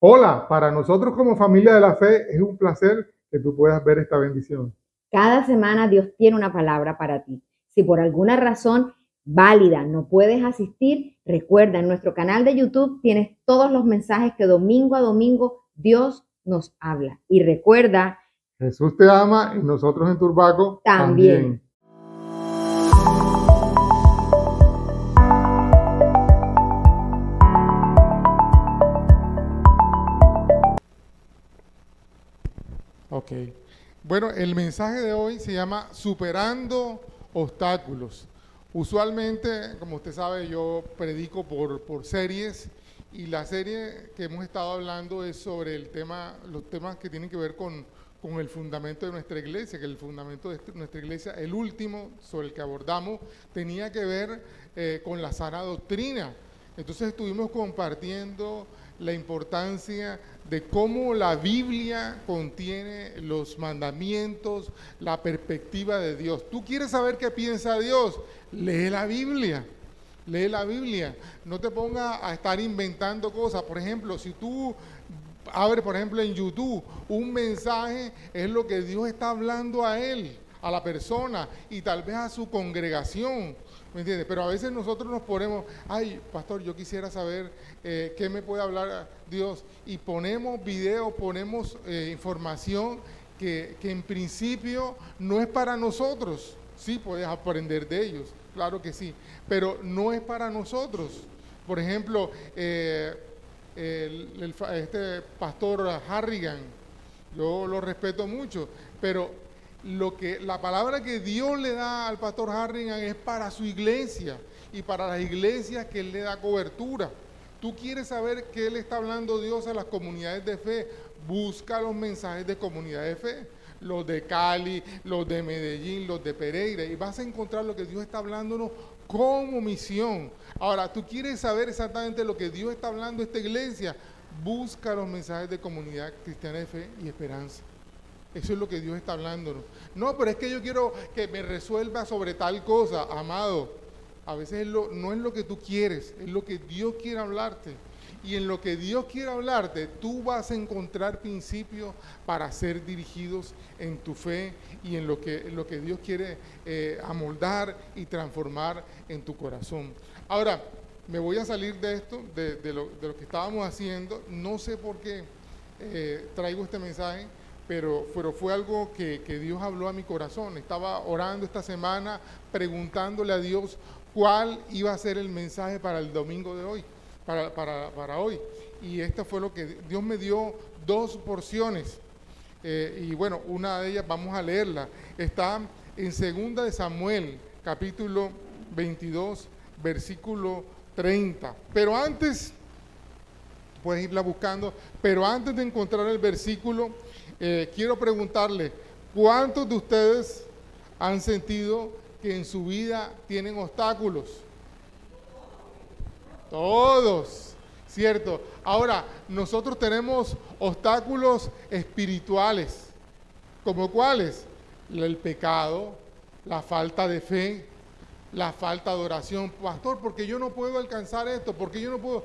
Hola, para nosotros como familia de la fe es un placer que tú puedas ver esta bendición. Cada semana Dios tiene una palabra para ti. Si por alguna razón válida no puedes asistir, recuerda, en nuestro canal de YouTube tienes todos los mensajes que domingo a domingo Dios nos habla. Y recuerda Jesús te ama y nosotros en Turbaco también. también. Ok. Bueno, el mensaje de hoy se llama Superando obstáculos. Usualmente, como usted sabe, yo predico por series y la serie que hemos estado hablando es sobre los temas que tienen que ver con el fundamento de nuestra iglesia, que el fundamento de nuestra iglesia, el último sobre el que abordamos, tenía que ver con la sana doctrina. Entonces estuvimos compartiendo la importancia de cómo la Biblia contiene los mandamientos, la perspectiva de Dios. ¿Tú quieres saber qué piensa Dios? Lee la Biblia. Lee la Biblia. No te pongas a estar inventando cosas. Por ejemplo, si tú abres, por ejemplo, en YouTube, un mensaje es lo que Dios está hablando a él, a la persona y tal vez a su congregación. ¿Me entiendes? Pero a veces nosotros nos ponemos, ay, pastor, yo quisiera saber qué me puede hablar Dios. Y ponemos videos, ponemos información que en principio no es para nosotros. Sí, puedes aprender de ellos, claro que sí, pero no es para nosotros. Por ejemplo, este pastor Harrigan, yo lo respeto mucho, pero la palabra que Dios le da al pastor Harrigan es para su iglesia y para las iglesias que él le da cobertura. Tú quieres saber qué le está hablando Dios a las comunidades de fe, busca los mensajes de comunidad de fe, los de Cali, los de Medellín, los de Pereira, y vas a encontrar lo que Dios está hablándonos como misión. Ahora, tú quieres saber exactamente lo que Dios está hablando a esta iglesia, busca los mensajes de comunidad cristiana de fe y esperanza. Eso es lo que Dios está hablándonos. No, pero es que yo quiero que me resuelva sobre tal cosa, amado. A veces no es lo que tú quieres, es lo que Dios quiere hablarte. Y en lo que Dios quiere hablarte, tú vas a encontrar principios para ser dirigidos en tu fe y en lo que Dios quiere amoldar y transformar en tu corazón. Ahora, me voy a salir de esto, de lo que estábamos haciendo. No sé por qué traigo este mensaje, pero fue algo que Dios habló a mi corazón. Estaba orando esta semana, preguntándole a Dios cuál iba a ser el mensaje para el domingo de hoy, para hoy. Y esto fue lo que Dios me dio, dos porciones. Y bueno, una de ellas vamos a leerla. Está en 2 de Samuel, capítulo 22, versículo 30. Pero antes, puedes irla buscando, pero antes de encontrar el versículo, quiero preguntarle, ¿cuántos de ustedes han sentido que en su vida tienen obstáculos? Todos, ¿cierto? Ahora, nosotros tenemos obstáculos espirituales, ¿como cuáles? El pecado, la falta de fe, la falta de oración. Pastor, porque yo no puedo alcanzar esto, porque yo no puedo,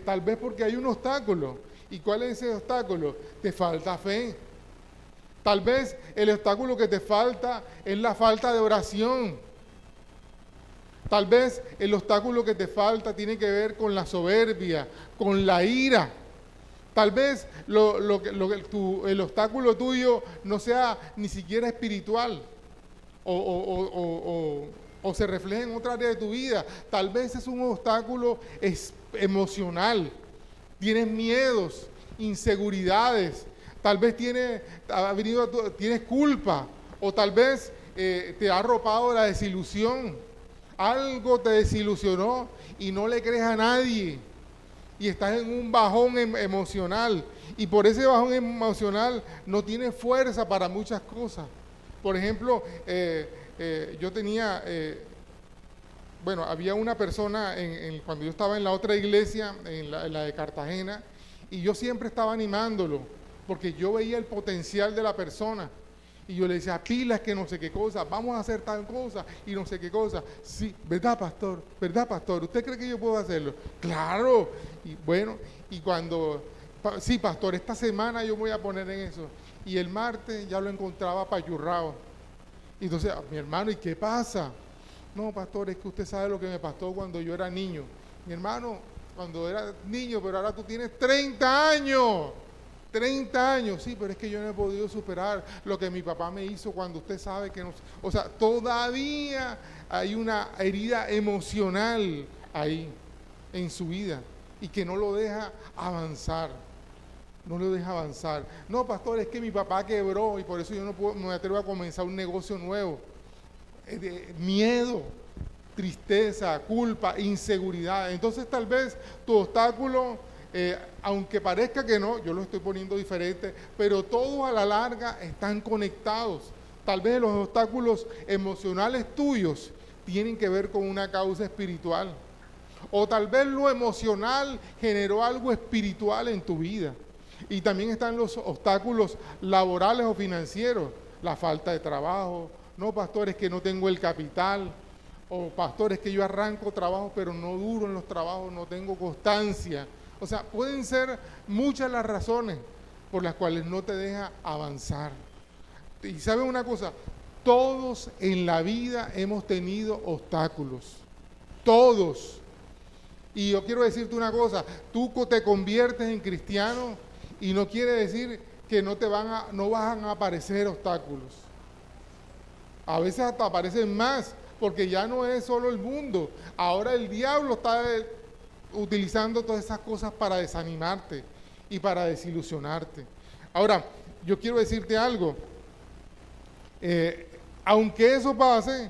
tal vez porque hay un obstáculo. ¿Y cuál es ese obstáculo? Te falta fe. Tal vez el obstáculo que te falta es la falta de oración. Tal vez el obstáculo que te falta tiene que ver con la soberbia, con la ira. Tal vez el obstáculo tuyo no sea ni siquiera espiritual o se refleja en otra área de tu vida. Tal vez es un obstáculo emocional. Tienes miedos, inseguridades. Tal vez tienes culpa o tal vez te ha arropado la desilusión. Algo te desilusionó y no le crees a nadie. Y estás en un bajón emocional. Y por ese bajón emocional no tienes fuerza para muchas cosas. Por ejemplo, yo tenía, había una persona cuando yo estaba en la otra iglesia, en la de Cartagena, y yo siempre estaba animándolo, porque yo veía el potencial de la persona. Y yo le decía, pilas que no sé qué cosa, vamos a hacer tal cosa y no sé qué cosa. Sí, ¿verdad, pastor? ¿Verdad, pastor? ¿Usted cree que yo puedo hacerlo? Claro. Y bueno, y cuando Sí, pastor, esta semana yo voy a poner en eso. Y el martes ya lo encontraba apachurrado. Y entonces, mi hermano, ¿y qué pasa? No, pastor, es que usted sabe lo que me pasó cuando yo era niño. Mi hermano, cuando era niño, pero ahora tú tienes 30 años. 30 años, sí, pero es que yo no he podido superar lo que mi papá me hizo cuando usted sabe que no... O sea, todavía hay una herida emocional ahí en su vida y que no lo deja avanzar. No lo deja avanzar. No, pastor, es que mi papá quebró y por eso yo no puedo, me atrevo a comenzar un negocio nuevo. Miedo, tristeza, culpa, inseguridad. Entonces tal vez tu obstáculo, aunque parezca que no, yo lo estoy poniendo diferente, pero todos a la larga están conectados. Tal vez los obstáculos emocionales tuyos tienen que ver con una causa espiritual. O tal vez lo emocional generó algo espiritual en tu vida. Y también están los obstáculos laborales o financieros, la falta de trabajo. No, pastor, es que no tengo el capital. O pastor, es que yo arranco trabajo, pero no duro en los trabajos, no tengo constancia. O sea, pueden ser muchas las razones por las cuales no te deja avanzar. Y ¿sabes una cosa? Todos en la vida hemos tenido obstáculos. Todos. Y yo quiero decirte una cosa, tú te conviertes en cristiano y no quiere decir que no van a aparecer obstáculos. A veces hasta aparecen más, porque ya no es solo el mundo. Ahora el diablo está utilizando todas esas cosas para desanimarte y para desilusionarte. Ahora, yo quiero decirte algo. Aunque eso pase,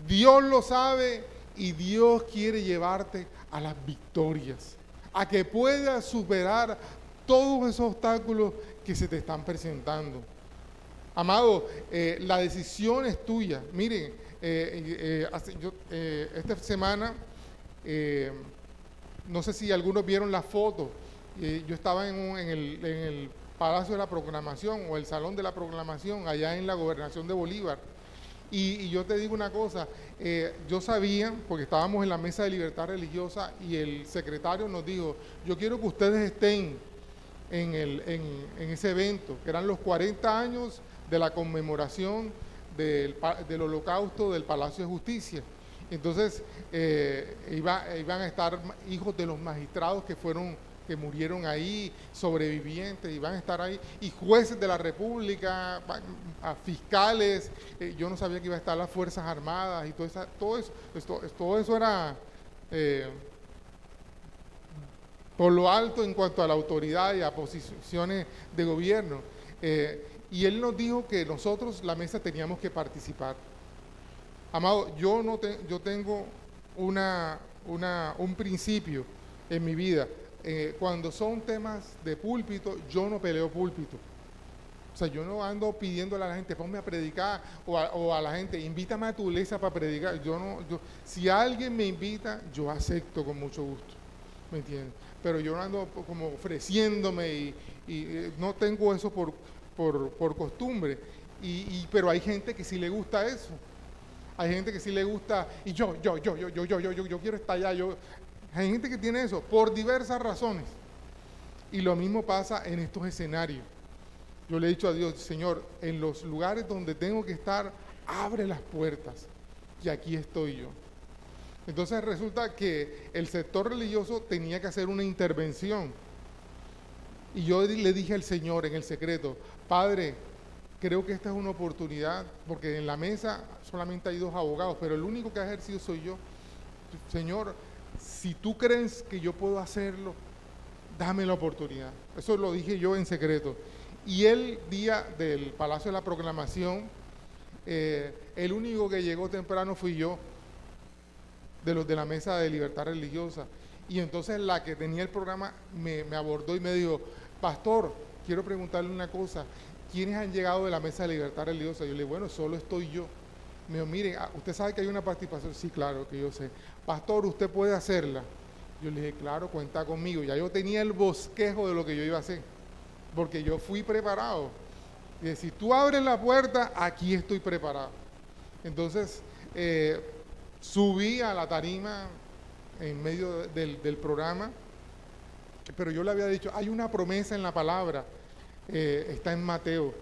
Dios lo sabe y Dios quiere llevarte a las victorias, a que puedas superar todos esos obstáculos que se te están presentando. Amado, la decisión es tuya. Miren, esta semana, no sé si algunos vieron la foto, yo estaba en el Palacio de la Proclamación o el Salón de la Proclamación, allá en la Gobernación de Bolívar. Y yo te digo una cosa, yo sabía, porque estábamos en la mesa de libertad religiosa y el secretario nos dijo, yo quiero que ustedes estén en ese evento, que eran los 40 años de la conmemoración del holocausto del Palacio de Justicia. Entonces, iban a estar hijos de los magistrados que murieron ahí, sobrevivientes, y van a estar ahí, y jueces de la República, a fiscales, yo no sabía que iba a estar las Fuerzas Armadas, y todo eso era por lo alto en cuanto a la autoridad y a posiciones de gobierno. Y él nos dijo que nosotros, la mesa, teníamos que participar. Amado, yo tengo un principio en mi vida. Cuando son temas de púlpito, yo no peleo púlpito. O sea, yo no ando pidiéndole a la gente, ponme a predicar, o a la gente, invítame a tu iglesia para predicar. Si alguien me invita, yo acepto con mucho gusto, ¿me entiendes? Pero yo no ando como ofreciéndome y no tengo eso por costumbre. Pero hay gente que sí le gusta eso. Hay gente que sí le gusta, y yo quiero estar allá, hay gente que tiene eso por diversas razones. Y lo mismo pasa en estos escenarios. Yo le he dicho a Dios, Señor, en los lugares donde tengo que estar, abre las puertas. Y aquí estoy yo. Entonces resulta que el sector religioso tenía que hacer una intervención. Y yo le dije al Señor en el secreto, Padre, creo que esta es una oportunidad, porque en la mesa solamente hay 2 abogados, pero el único que ha ejercido soy yo. Señor, si tú crees que yo puedo hacerlo, dame la oportunidad. Eso lo dije yo en secreto. Y el día del Palacio de la Proclamación, el único que llegó temprano fui yo, de los de la mesa de libertad religiosa. Y entonces la que tenía el programa me abordó y me dijo, pastor, quiero preguntarle una cosa, ¿quiénes han llegado de la mesa de libertad religiosa? Yo le dije, bueno, solo estoy yo. Me dijo, mire, ¿usted sabe que hay una participación? Sí, claro, que yo sé. Pastor, ¿usted puede hacerla? Yo le dije, claro, cuenta conmigo. Ya yo tenía el bosquejo de lo que yo iba a hacer, porque yo fui preparado. Y si tú abres la puerta, aquí estoy preparado. Entonces, subí a la tarima en medio del programa pero yo le había dicho, hay una promesa en la palabra, está en Mateo.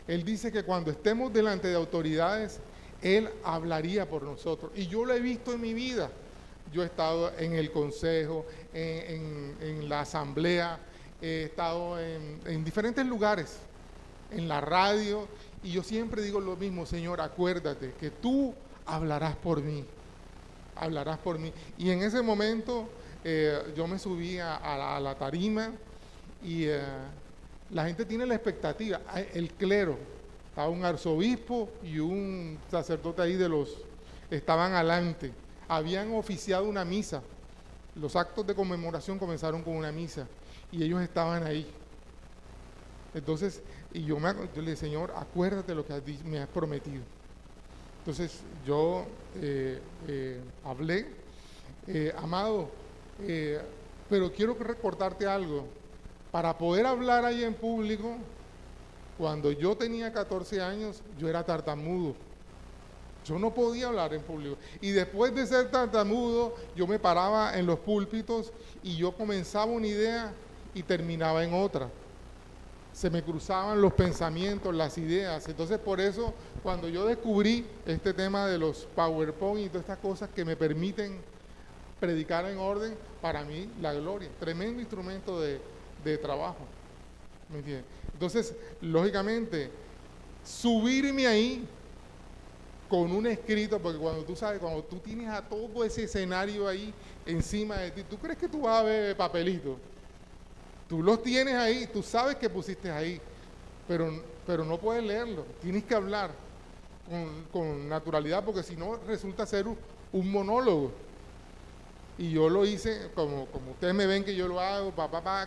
Él dice que cuando estemos delante de autoridades, Él hablaría por nosotros. Y yo lo he visto en mi vida. Yo he estado en el consejo, en la asamblea, he estado en diferentes lugares, en la radio, y yo siempre digo lo mismo: Señor, acuérdate que tú hablarás por mí, hablarás por mí. Y en ese momento yo me subí a la tarima y la gente tiene la expectativa, el clero, estaba un arzobispo y un sacerdote ahí estaban adelante, habían oficiado una misa, los actos de conmemoración comenzaron con una misa y ellos estaban ahí. Entonces, yo le dije: Señor, acuérdate lo que me has prometido. Entonces yo hablé, amado, pero quiero recordarte algo. Para poder hablar ahí en público, cuando yo tenía 14 años, yo era tartamudo. Yo no podía hablar en público. Y después de ser tartamudo, yo me paraba en los púlpitos y yo comenzaba una idea y terminaba en otra. Se me cruzaban los pensamientos, las ideas. Entonces, por eso, cuando yo descubrí este tema de los PowerPoint y todas estas cosas que me permiten predicar en orden, para mí, la gloria. Tremendo instrumento de trabajo. ¿Me entiendes? Entonces, lógicamente, subirme ahí con un escrito, porque cuando tú tienes a todo ese escenario ahí encima de ti, ¿tú crees que tú vas a ver papelito? Tú los tienes ahí, tú sabes que pusiste ahí, pero no puedes leerlo, tienes que hablar con naturalidad, porque si no resulta ser un monólogo. Y yo lo hice, como ustedes me ven que yo lo hago,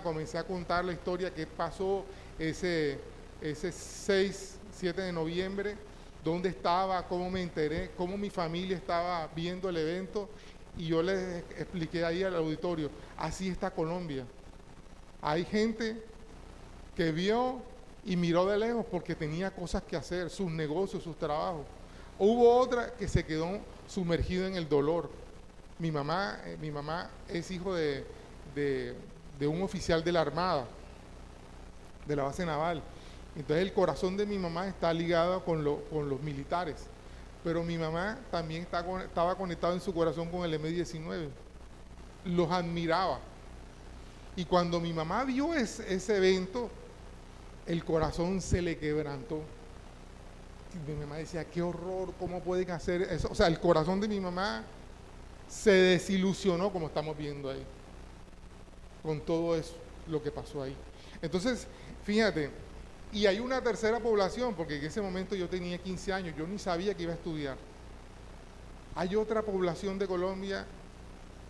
comencé a contar la historia que pasó ese 6-7 de noviembre, dónde estaba, cómo me enteré, cómo mi familia estaba viendo el evento, y yo les expliqué ahí al auditorio: así está Colombia. Hay gente que vio y miró de lejos porque tenía cosas que hacer, sus negocios, sus trabajos. Hubo otra que se quedó sumergida en el dolor. Mi mamá es hijo de un oficial de la Armada, de la base naval. Entonces el corazón de mi mamá está ligado con los militares. Pero mi mamá también estaba conectada en su corazón con el M-19. Los admiraba. Y cuando mi mamá vio ese evento, el corazón se le quebrantó. Mi mamá decía: qué horror, ¿cómo pueden hacer eso? O sea, el corazón de mi mamá se desilusionó, como estamos viendo ahí, con todo eso, lo que pasó ahí. Entonces, fíjate, y hay una tercera población, porque en ese momento yo tenía 15 años, yo ni sabía que iba a estudiar. Hay otra población de Colombia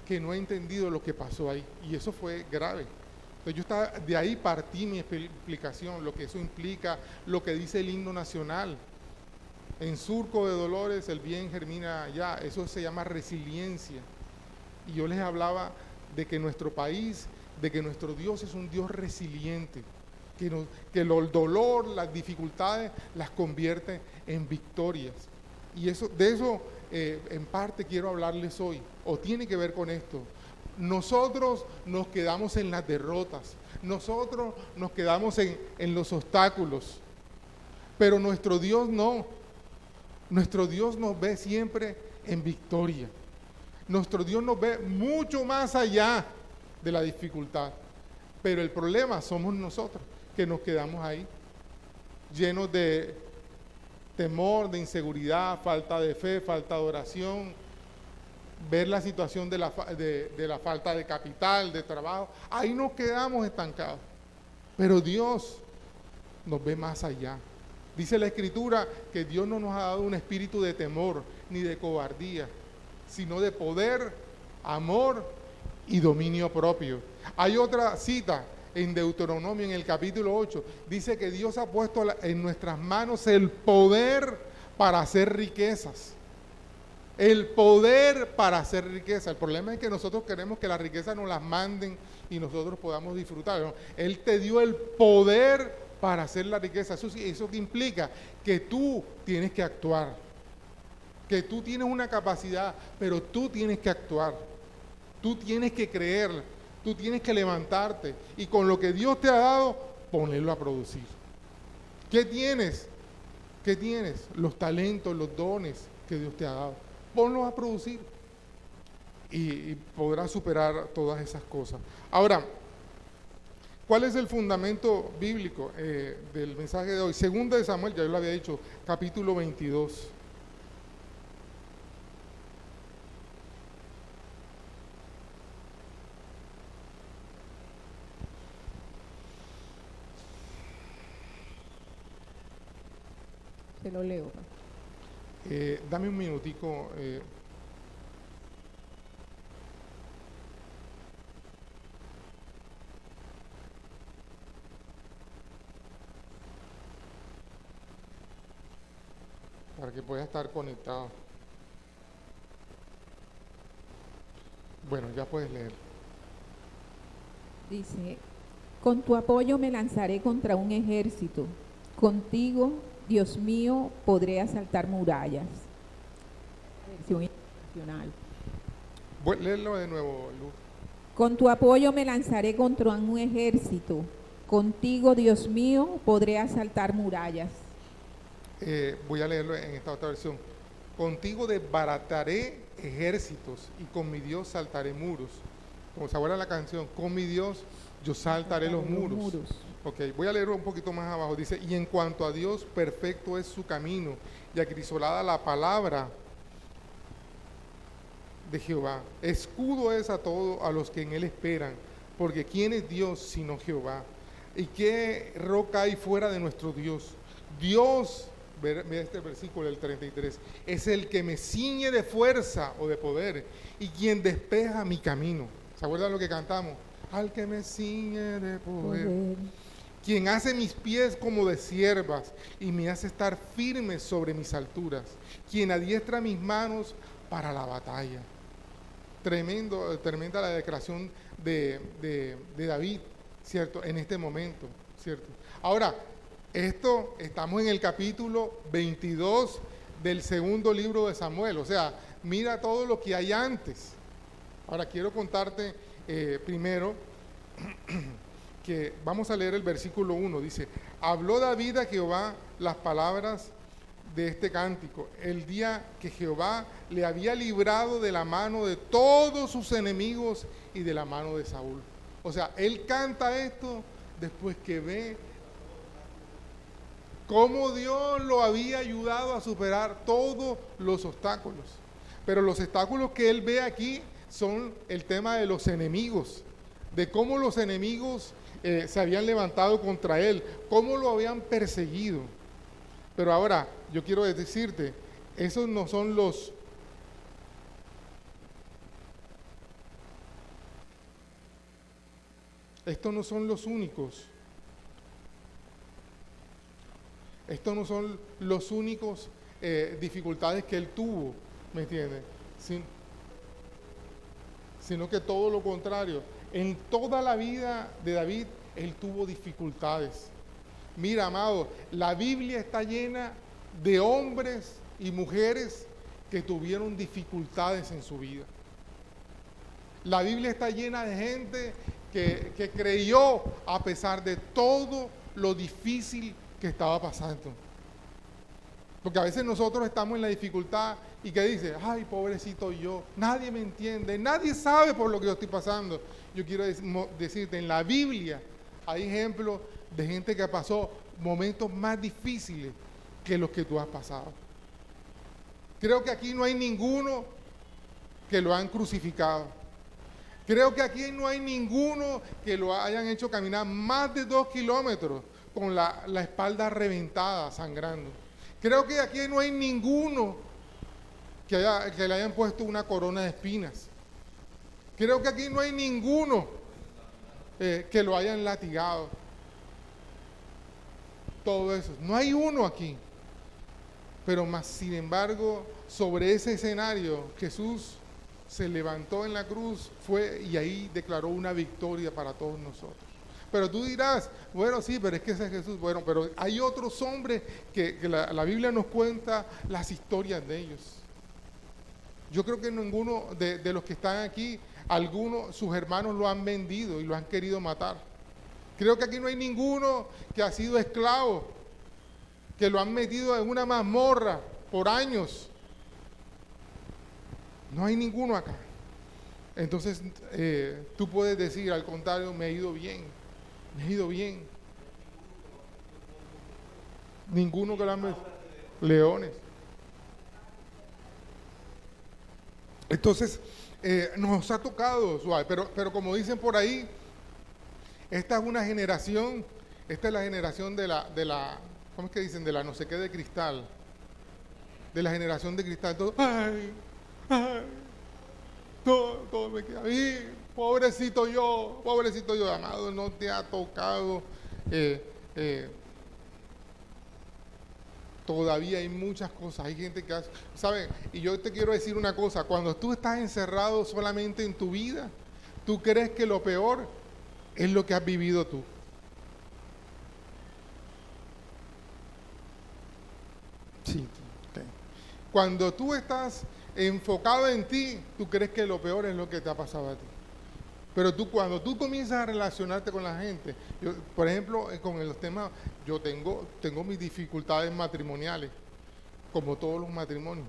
que no ha entendido lo que pasó ahí, y eso fue grave. Entonces de ahí partí mi explicación, lo que eso implica, lo que dice el himno nacional. En surco de dolores el bien germina allá, eso se llama resiliencia. Y yo les hablaba de que nuestro país, de que nuestro Dios es un Dios resiliente, que el dolor, las dificultades las convierte en victorias. Y de eso en parte quiero hablarles hoy, o tiene que ver con esto. Nosotros nos quedamos en las derrotas, nosotros nos quedamos en los obstáculos, pero nuestro Dios no. Nuestro Dios nos ve siempre en victoria. Nuestro Dios nos ve mucho más allá de la dificultad. Pero el problema somos nosotros, que nos quedamos ahí, llenos de temor, de inseguridad, falta de fe, falta de oración, ver la situación de la falta de capital, de trabajo. Ahí nos quedamos estancados. Pero Dios nos ve más allá. Dice la Escritura que Dios no nos ha dado un espíritu de temor ni de cobardía, sino de poder, amor y dominio propio. Hay otra cita en Deuteronomio, en el capítulo 8, dice que Dios ha puesto en nuestras manos el poder para hacer riquezas. El poder para hacer riqueza. El problema es que nosotros queremos que las riquezas nos las manden y nosotros podamos disfrutar, ¿no? Él te dio el poder para hacer la riqueza. Eso que implica que tú tienes que actuar, que tú tienes una capacidad, pero tú tienes que actuar, tú tienes que creer, Tú tienes que levantarte y con lo que Dios te ha dado, ponerlo a producir. ¿Qué tienes? ¿Qué tienes? Los talentos, los dones que Dios te ha dado. Ponlos a producir y podrás superar todas esas cosas. Ahora, ¿cuál es el fundamento bíblico del mensaje de hoy? Segunda de Samuel, ya yo lo había dicho, capítulo 22. Se lo leo. Dame un minutico. Para que pueda estar conectado. Bueno, ya puedes leer. Dice, con tu apoyo me lanzaré contra un ejército. Contigo, Dios mío, podré asaltar murallas. Versión internacional. Léelo de nuevo, Luz. Con tu apoyo me lanzaré contra un ejército. Contigo, Dios mío, podré asaltar murallas. Voy a leerlo en esta otra versión. Contigo desbarataré ejércitos y con mi Dios saltaré muros. Como se acuerda la canción, con mi Dios yo saltaré los muros. Ok, voy a leerlo un poquito más abajo. Dice, y en cuanto a Dios, perfecto es su camino y acrisolada la palabra de Jehová. Escudo es a todos a los que en él esperan, porque ¿quién es Dios sino Jehová? ¿Y qué roca hay fuera de nuestro Dios? Dios, mira este versículo, el 33, es el que me ciñe de fuerza o de poder y quien despeja mi camino. ¿Se acuerdan lo que cantamos? Al que me ciñe de poder. Quien hace mis pies como de siervas y me hace estar firme sobre mis alturas. Quien adiestra mis manos para la batalla. Tremenda la declaración de David, ¿cierto? En este momento, ¿cierto? Ahora, estamos en el capítulo 22 del segundo libro de Samuel, o sea, mira todo lo que hay antes. Ahora quiero contarte primero que vamos a leer el versículo 1, dice, habló David a Jehová las palabras de este cántico, el día que Jehová le había librado de la mano de todos sus enemigos y de la mano de Saúl. O sea, él canta esto después que ve cómo Dios lo había ayudado a superar todos los obstáculos. Pero los obstáculos que él ve aquí son el tema de los enemigos, de cómo los enemigos se habían levantado contra él, cómo lo habían perseguido. Pero ahora, yo quiero decirte, esos no son los... Estos no son los únicos. Estos no son los únicos dificultades que él tuvo, ¿me entiendes? Sino que todo lo contrario. En toda la vida de David, él tuvo dificultades. Mira, amado, la Biblia está llena de hombres y mujeres que tuvieron dificultades en su vida. La Biblia está llena de gente que creyó a pesar de todo lo difícil que estaba pasando. Porque a veces nosotros estamos en la dificultad y que dice, ay, pobrecito yo, nadie me entiende, nadie sabe por lo que yo estoy pasando. Yo quiero decirte, en la Biblia hay ejemplos de gente que pasó momentos más difíciles que los que tú has pasado. Creo que aquí no hay ninguno que lo han crucificado. Creo que aquí no hay ninguno que lo hayan hecho caminar más de 2 kilómetros con la espalda reventada, sangrando. Creo que aquí no hay ninguno que le hayan puesto una corona de espinas. Creo que aquí no hay ninguno que lo hayan latigado. Todo eso. No hay uno aquí. Pero más, sin embargo, sobre ese escenario, Jesús se levantó en la cruz, y ahí declaró una victoria para todos nosotros. Pero tú dirás, bueno, sí, pero es que ese es Jesús. Bueno, pero hay otros hombres que la Biblia nos cuenta las historias de ellos. Yo creo que ninguno de los que están aquí Algunos, sus hermanos lo han vendido y lo han querido matar. Creo que aquí no hay ninguno que ha sido esclavo, que lo han metido en una mazmorra por años. No hay ninguno acá. Entonces, tú puedes decir, al contrario, me he ido bien, me he ido bien. Ninguno que lo han metido. Leones. Entonces, nos ha tocado suave, pero como dicen por ahí, esta es una generación, esta es la generación de la, ¿cómo es que dicen? De la no sé qué de cristal, de la generación de cristal, todo, todo me queda bien, pobrecito yo, amado, no te ha tocado, todavía hay muchas cosas, hay gente que hace, ¿saben? Y yo te quiero decir una cosa, cuando tú estás encerrado solamente en tu vida, tú crees que lo peor es lo que has vivido tú. Sí, okay. Cuando tú estás enfocado en ti, tú crees que lo peor es lo que te ha pasado a ti. Pero cuando tú comienzas a relacionarte con la gente, yo, por ejemplo, con los temas, yo tengo mis dificultades matrimoniales, como todos los matrimonios.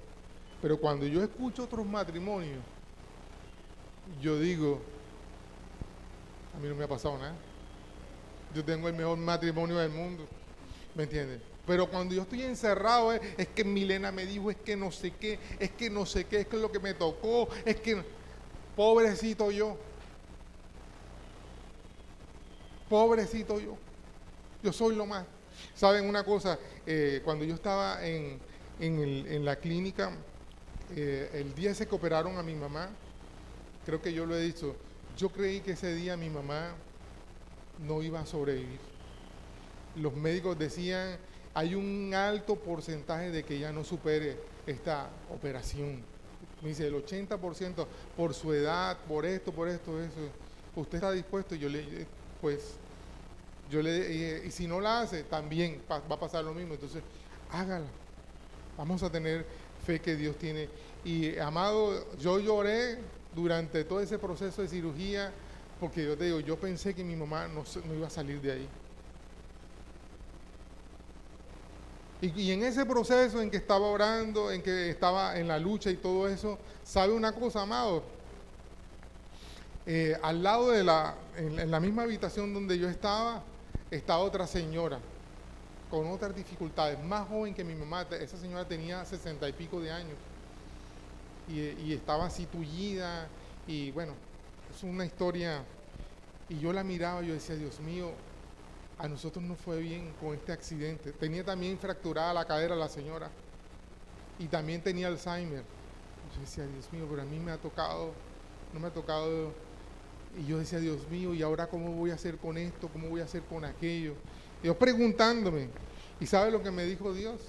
Pero cuando yo escucho otros matrimonios, yo digo, a mí no me ha pasado nada. Yo tengo el mejor matrimonio del mundo, ¿me entiendes? Pero cuando yo estoy encerrado, es que Milena me dijo, es que no sé qué, es que no sé qué, es que es lo que me tocó, es que, pobrecito yo. Pobrecito yo soy lo más. ¿Saben una cosa? Cuando yo estaba en la clínica, el día ese que operaron a mi mamá, creo que yo lo he dicho, yo creí que ese día mi mamá no iba a sobrevivir. Los médicos decían, hay un alto porcentaje de que ella no supere esta operación. Me dice, el 80% por su edad, por esto, eso. ¿Usted está dispuesto? Yo le y si no la hace, también va a pasar lo mismo. Entonces, hágala. Vamos a tener fe que Dios tiene. Y, amado, yo lloré durante todo ese proceso de cirugía, porque yo te digo, yo pensé que mi mamá no iba a salir de ahí. Y en ese proceso en que estaba orando, en que estaba en la lucha y todo eso, ¿sabe una cosa, amado? Al lado de en la misma habitación donde yo estaba otra señora con otras dificultades, más joven que mi mamá. Esa señora tenía 60 y pico de años y estaba así tullida, y bueno, es una historia. Y yo la miraba y yo decía, Dios mío, a nosotros nos fue bien con este accidente. Tenía también fracturada la cadera la señora y también tenía Alzheimer. Yo decía, Dios mío, pero a mí me ha tocado, no me ha tocado. Y yo decía, Dios mío, ¿y ahora cómo voy a hacer con esto? ¿Cómo voy a hacer con aquello? Dios preguntándome. ¿Y sabe lo que me dijo Dios?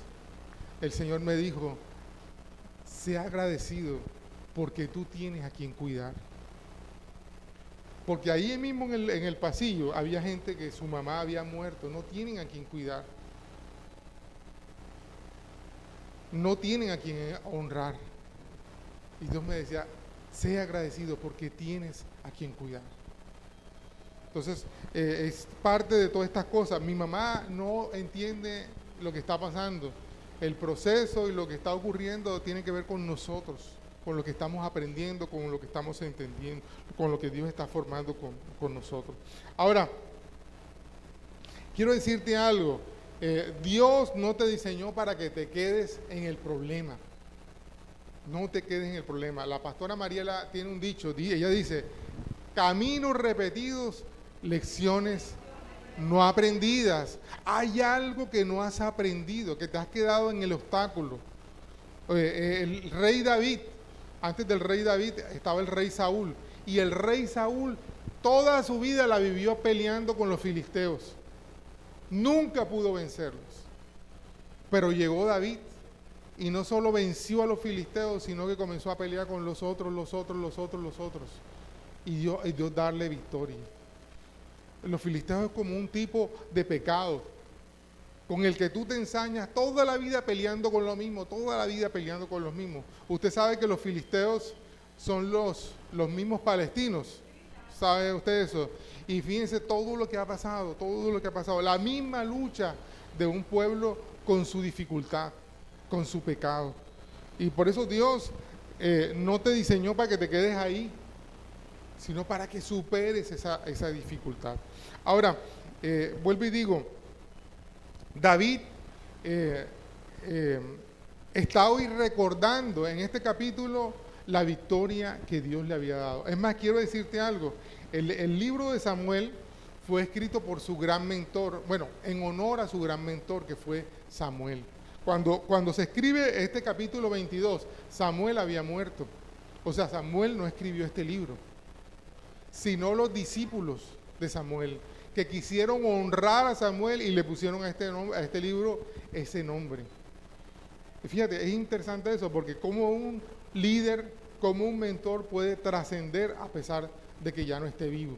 El Señor me dijo, sea agradecido porque tú tienes a quien cuidar. Porque ahí mismo en el pasillo había gente que su mamá había muerto, no tienen a quien cuidar. No tienen a quien honrar. Y Dios me decía, sea agradecido porque tienes a quien cuidar. Entonces, es parte de todas estas cosas. Mi mamá no entiende lo que está pasando. El proceso y lo que está ocurriendo tiene que ver con nosotros, con lo que estamos aprendiendo, con lo que estamos entendiendo, con lo que Dios está formando con nosotros. Ahora, quiero decirte algo. Dios no te diseñó para que te quedes en el problema. No te quedes en el problema. La pastora Mariela tiene un dicho, ella dice, caminos repetidos, lecciones no aprendidas. Hay algo que no has aprendido, que te has quedado en el obstáculo. El rey David, antes del rey David estaba el rey Saúl, y el rey Saúl toda su vida la vivió peleando con los filisteos. Nunca pudo vencerlos. Pero llegó David y no solo venció a los filisteos, sino que comenzó a pelear con los otros. Y Dios darle victoria. Los filisteos es como un tipo de pecado con el que tú te ensañas toda la vida peleando con lo mismo, toda la vida peleando con los mismos. Usted sabe que los filisteos son los mismos palestinos. ¿Sabe usted eso? Y fíjense todo lo que ha pasado, la misma lucha de un pueblo con su dificultad, con su pecado. Y por eso Dios no te diseñó para que te quedes ahí, sino para que superes esa dificultad. Ahora, vuelvo y digo, David está hoy recordando en este capítulo la victoria que Dios le había dado. Es más, quiero decirte algo, el libro de Samuel fue escrito por su gran mentor, bueno, en honor a su gran mentor que fue Samuel. Cuando se escribe este capítulo 22, Samuel había muerto. O sea, Samuel no escribió este libro, sino los discípulos de Samuel, que quisieron honrar a Samuel y le pusieron a este libro ese nombre. Y fíjate, es interesante eso, porque como un líder, como un mentor puede trascender a pesar de que ya no esté vivo.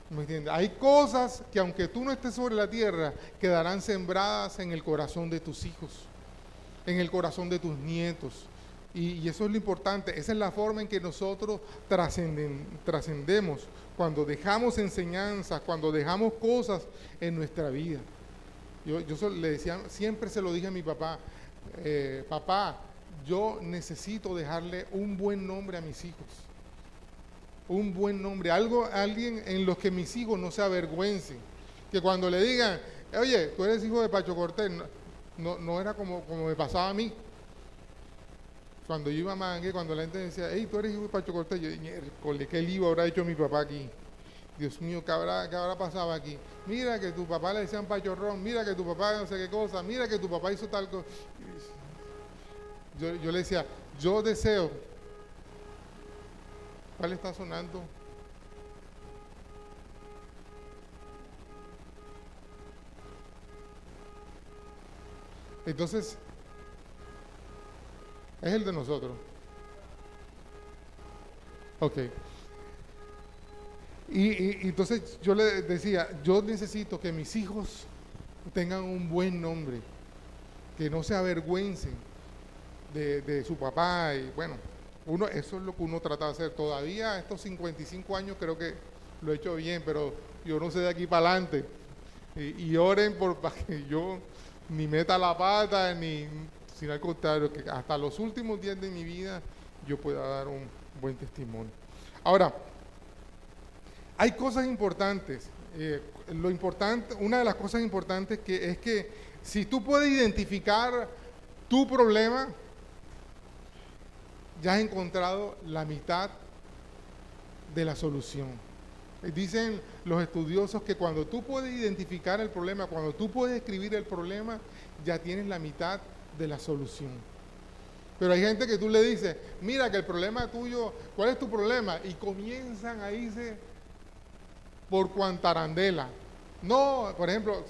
¿Me entiendes? Hay cosas que aunque tú no estés sobre la tierra, quedarán sembradas en el corazón de tus hijos, en el corazón de tus nietos. Y eso es lo importante, esa es la forma en que nosotros trascendemos, cuando dejamos enseñanzas, cuando dejamos cosas en nuestra vida. Yo le decía, siempre se lo dije a mi papá, papá, yo necesito dejarle un buen nombre a mis hijos. Un buen nombre, alguien en los que mis hijos no se avergüencen, que cuando le digan, oye, tú eres hijo de Pacho Cortés, no era como me pasaba a mí. Cuando yo iba a Mangue, cuando la gente decía, hey, tú eres hijo de Pacho Cortés, yo dije, ¿qué lío habrá hecho mi papá aquí? Dios mío, ¿qué habrá pasado aquí? Mira que tu papá le decían Pachorrón, mira que tu papá no sé qué cosa, mira que tu papá hizo tal cosa. Yo le decía, yo deseo. ¿Cuál está sonando? Entonces, es el de nosotros. Ok. Y entonces yo le decía, yo necesito que mis hijos tengan un buen nombre, que no se avergüencen de su papá y bueno. Eso es lo que uno trata de hacer. Todavía estos 55 años creo que lo he hecho bien, pero yo no sé de aquí para adelante. Y oren para que yo ni meta la pata, sino al contrario, que hasta los últimos días de mi vida yo pueda dar un buen testimonio. Ahora, hay cosas importantes. Una de las cosas importantes es que si tú puedes identificar tu problema, ya has encontrado la mitad de la solución. Dicen los estudiosos que cuando tú puedes identificar el problema, cuando tú puedes escribir el problema, ya tienes la mitad de la solución. Pero hay gente que tú le dices, mira que el problema tuyo, ¿cuál es tu problema? Y comienzan a irse por cuantarandela. No, por ejemplo,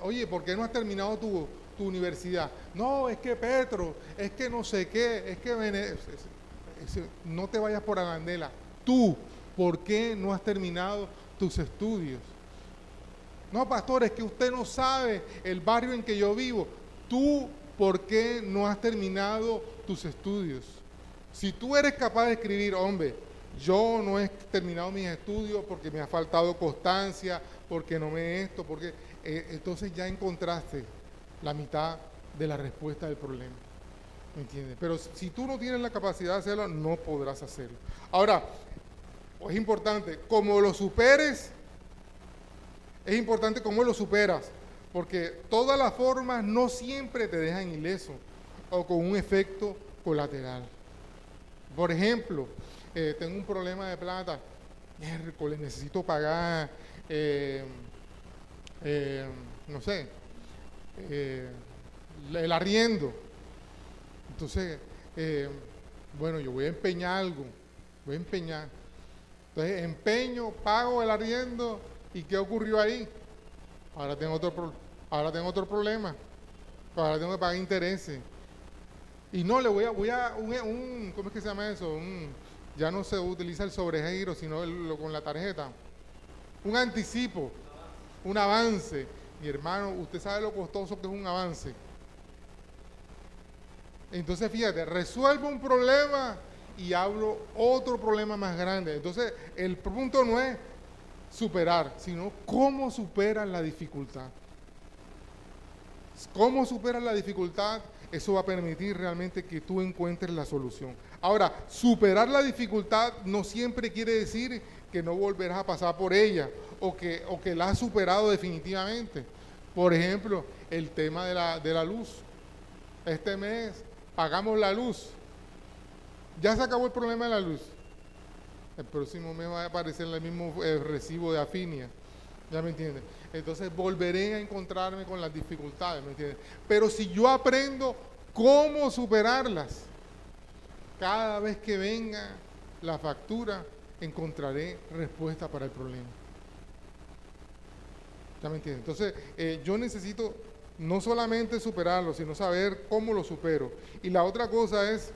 oye, ¿por qué no has terminado tu universidad? No, es que Petro, es que no sé qué, es que no te vayas por arandela. Tú, ¿por qué no has terminado tus estudios? No, pastor, es que usted no sabe el barrio en que yo vivo. Tú, ¿por qué no has terminado tus estudios? Si tú eres capaz de escribir, hombre, yo no he terminado mis estudios porque me ha faltado constancia, porque no me esto, porque entonces ya encontraste la mitad de la respuesta del problema, ¿me entiendes? Pero si tú no tienes la capacidad de hacerlo, no podrás hacerlo. Ahora, es importante, como lo superes, es importante cómo lo superas, porque todas las formas no siempre te dejan ileso o con un efecto colateral. Por ejemplo, tengo un problema de plata, miércoles, necesito pagar, no sé, el arriendo. Entonces, bueno, yo voy a empeñar algo, Entonces, empeño, pago el arriendo, ¿y qué ocurrió ahí? Ahora tengo otro problema, ahora tengo que pagar intereses. Y no, le voy a ¿cómo es que se llama eso? Ya no se utiliza el sobregiro, sino con la tarjeta. Un anticipo, un avance. Mi hermano, usted sabe lo costoso que es un avance. Entonces, fíjate, resuelvo un problema y hablo otro problema más grande. Entonces, el punto no es superar, sino cómo superas la dificultad. ¿Cómo superas la dificultad? Eso va a permitir realmente que tú encuentres la solución. Ahora, superar la dificultad no siempre quiere decir que no volverás a pasar por ella o que la has superado definitivamente. Por ejemplo, el tema de la luz. Este mes pagamos la luz. Ya se acabó el problema de la luz. El próximo mes va a aparecer el mismo recibo de Afinia. ¿Ya me entiendes? Entonces volveré a encontrarme con las dificultades, ¿me entiendes? Pero si yo aprendo cómo superarlas, cada vez que venga la factura, encontraré respuesta para el problema. ¿Ya me entiendes? Entonces, yo necesito no solamente superarlo, sino saber cómo lo supero. Y la otra cosa es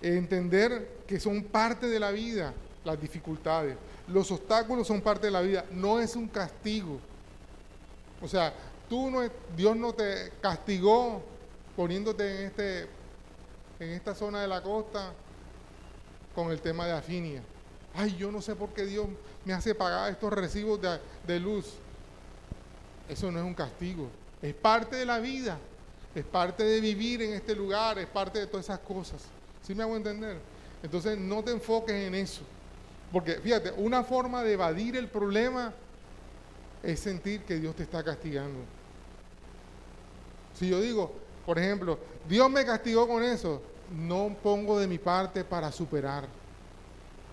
entender que son parte de la vida las dificultades. Los obstáculos son parte de la vida, no es un castigo. O sea, Dios no te castigó poniéndote en esta zona de la costa con el tema de Afinia. Ay, yo no sé por qué Dios me hace pagar estos recibos de luz. Eso no es un castigo, es parte de la vida, es parte de vivir en este lugar, es parte de todas esas cosas. ¿Sí me hago entender? Entonces no te enfoques en eso. Porque fíjate, una forma de evadir el problema es sentir que Dios te está castigando. Si yo digo, por ejemplo, Dios me castigó con eso, no pongo de mi parte para superar,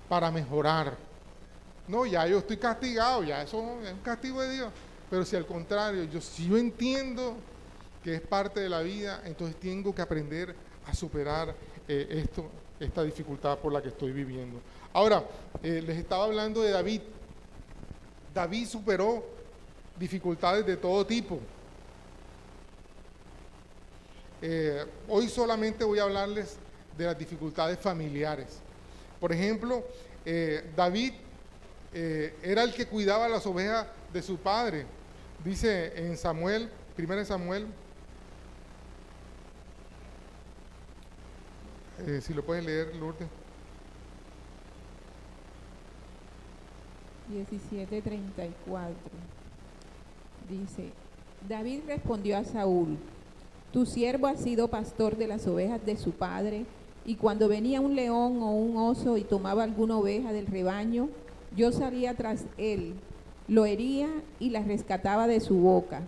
para mejorar. No, ya yo estoy castigado, ya eso es un castigo de Dios. Pero si al contrario, si yo entiendo que es parte de la vida, entonces tengo que aprender a superar esta dificultad por la que estoy viviendo. Ahora, les estaba hablando de David. David superó dificultades de todo tipo. Hoy solamente voy a hablarles de las dificultades familiares. Por ejemplo, David era el que cuidaba las ovejas de su padre. Dice en Samuel, 1 Samuel, si lo puedes leer, Lourdes. 17:34 dice: David respondió a Saúl: tu siervo ha sido pastor de las ovejas de su padre, y cuando venía un león o un oso y tomaba alguna oveja del rebaño, yo salía tras él, lo hería y la rescataba de su boca.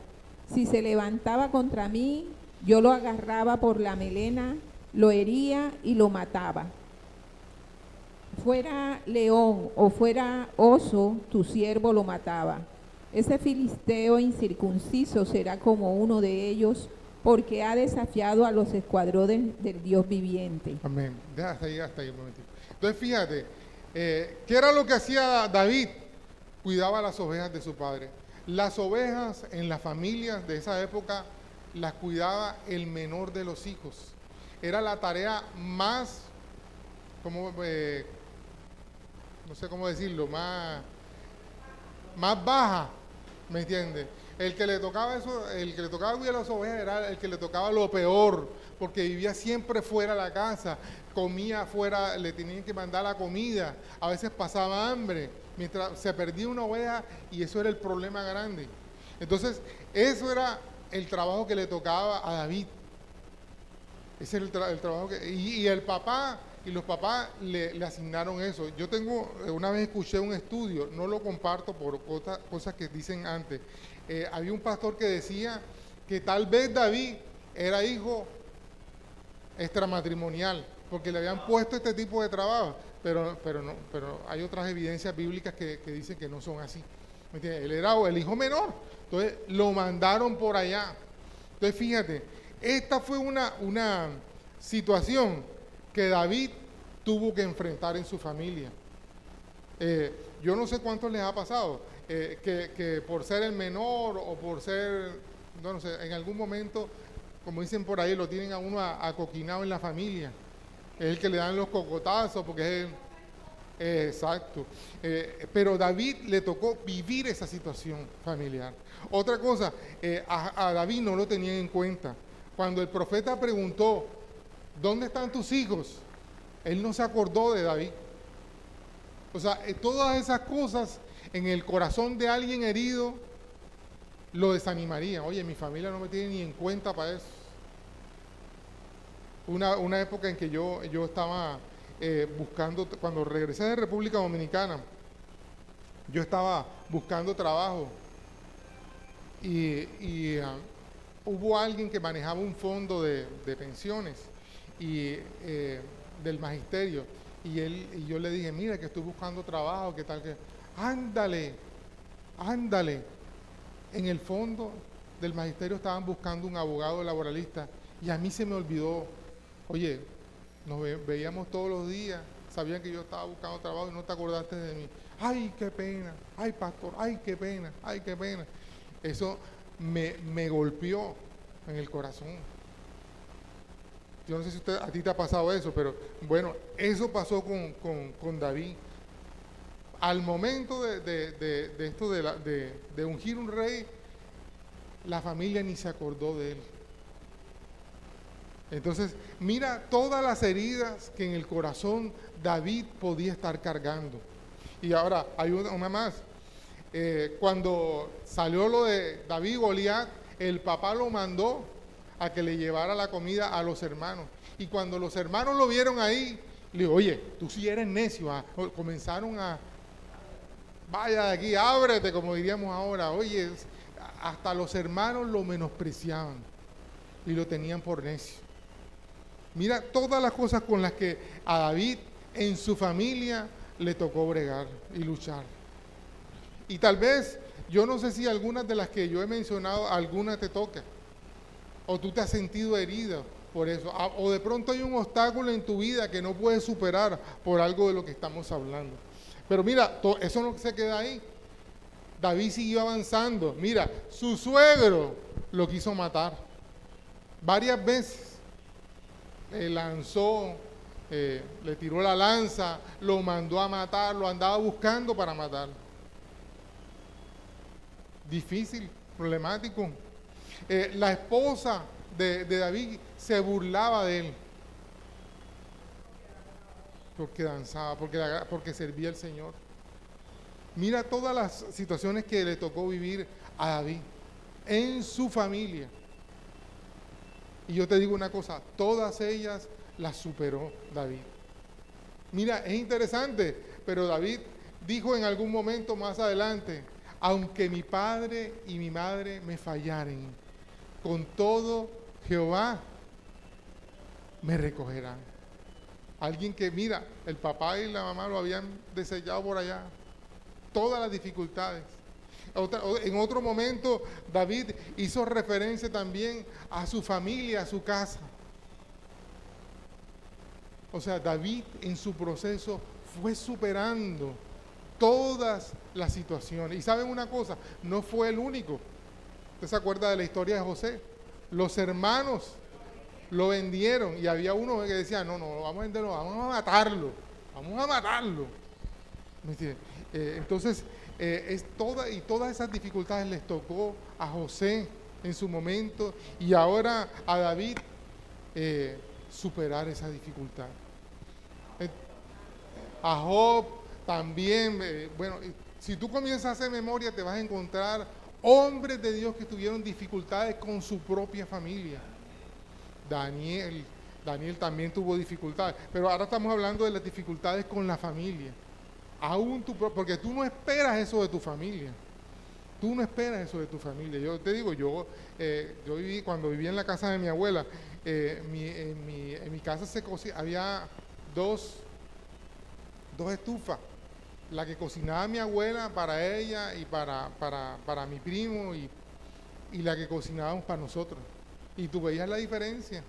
Si se levantaba contra mí, yo lo agarraba por la melena, lo hería y lo mataba. Fuera león o fuera oso, tu siervo lo mataba. Ese filisteo incircunciso será como uno de ellos, porque ha desafiado a los escuadrones del Dios viviente. Amén. Hasta ahí un momentito. Entonces fíjate, ¿qué era lo que hacía David? Cuidaba las ovejas de su padre. Las ovejas en las familias de esa época las cuidaba el menor de los hijos. Era la tarea más, no sé cómo decirlo, más baja, ¿me entiendes? El que le tocaba cuidar las ovejas era el que le tocaba lo peor, porque vivía siempre fuera de la casa, comía afuera, le tenían que mandar la comida, a veces pasaba hambre, mientras se perdía una oveja, y eso era el problema grande. Entonces, eso era el trabajo que le tocaba a David. Ese era el trabajo y el papá y los papás le asignaron eso. Yo una vez escuché un estudio, no lo comparto por cosas que dicen antes. Había un pastor que decía que tal vez David era hijo extramatrimonial, porque le habían puesto este tipo de trabajo, pero hay otras evidencias bíblicas que dicen que no son así. ¿Me entiendes? Él era el hijo menor, entonces lo mandaron por allá. Entonces fíjate, esta fue una situación que David tuvo que enfrentar en su familia. Yo no sé cuántos les ha pasado, que por ser el menor o por ser, no sé, en algún momento, como dicen por ahí, lo tienen a uno acoquinado en la familia. Es el que le dan los cocotazos porque es exacto. Pero David le tocó vivir esa situación familiar. Otra cosa, a David no lo tenían en cuenta. Cuando el profeta preguntó, ¿dónde están tus hijos? Él no se acordó de David. O sea, todas esas cosas en el corazón de alguien herido lo desanimaría. Oye, mi familia no me tiene ni en cuenta para eso. Una época en que yo estaba buscando, cuando regresé de República Dominicana, yo estaba buscando trabajo y hubo alguien que manejaba un fondo de pensiones y del magisterio y yo le dije, mira que estoy buscando trabajo, qué tal que, ándale, en el fondo del magisterio estaban buscando un abogado laboralista y a mí se me olvidó, oye, nos veíamos todos los días, sabían que yo estaba buscando trabajo y no te acordaste de mí. Ay, qué pena, ay, pastor, ay, qué pena, ay, qué pena. Eso me golpeó en el corazón. Yo no sé si a ti te ha pasado eso, pero bueno, eso pasó con David. Al momento de esto de ungir un rey, la familia ni se acordó de él. Entonces, mira todas las heridas que en el corazón David podía estar cargando. Y ahora, hay una más. Cuando salió lo de David y Goliat, el papá lo mandó a que le llevara la comida a los hermanos. Y cuando los hermanos lo vieron ahí, le dijo, oye, tú sí eres necio. Comenzaron a, vaya de aquí, ábrete, como diríamos ahora. Oye, hasta los hermanos lo menospreciaban y lo tenían por necio. Mira todas las cosas con las que a David en su familia le tocó bregar y luchar. Y tal vez, yo no sé si algunas de las que yo he mencionado, alguna te toca. O tú te has sentido herido por eso. O de pronto hay un obstáculo en tu vida que no puedes superar por algo de lo que estamos hablando. Pero mira, eso no se queda ahí. David siguió avanzando. Mira, su suegro lo quiso matar. Varias veces. Lanzó, le tiró la lanza, lo mandó a matar, lo andaba buscando para matar. Difícil, problemático. La esposa de David se burlaba de él porque danzaba, porque servía al Señor. Mira todas las situaciones que le tocó vivir a David en su familia. Y yo te digo una cosa, todas ellas las superó David. Mira, es interesante, pero David dijo en algún momento más adelante, aunque mi padre y mi madre me fallaren, con todo Jehová me recogerá. Alguien que, mira, el papá y la mamá lo habían desechado por allá, todas las dificultades. En otro momento, David hizo referencia también a su familia, a su casa. O sea, David en su proceso fue superando todas las situaciones. Y ¿saben una cosa? No fue el único. ¿Usted se acuerda de la historia de José? Los hermanos lo vendieron y había uno que decía, no, vamos a venderlo, vamos a matarlo. ¿Me entiendes? Entonces, todas esas dificultades les tocó a José en su momento y ahora a David superar esa dificultad. A Job también, bueno, si tú comienzas a hacer memoria te vas a encontrar hombres de Dios que tuvieron dificultades con su propia familia. Daniel también tuvo dificultades, pero ahora estamos hablando de las dificultades con la familia. Porque tú no esperas eso de tu familia. Yo te digo, yo cuando viví en la casa de mi abuela, en mi casa había dos estufas. La que cocinaba mi abuela para ella y para mi primo y la que cocinábamos para nosotros. Y tú veías la diferencia.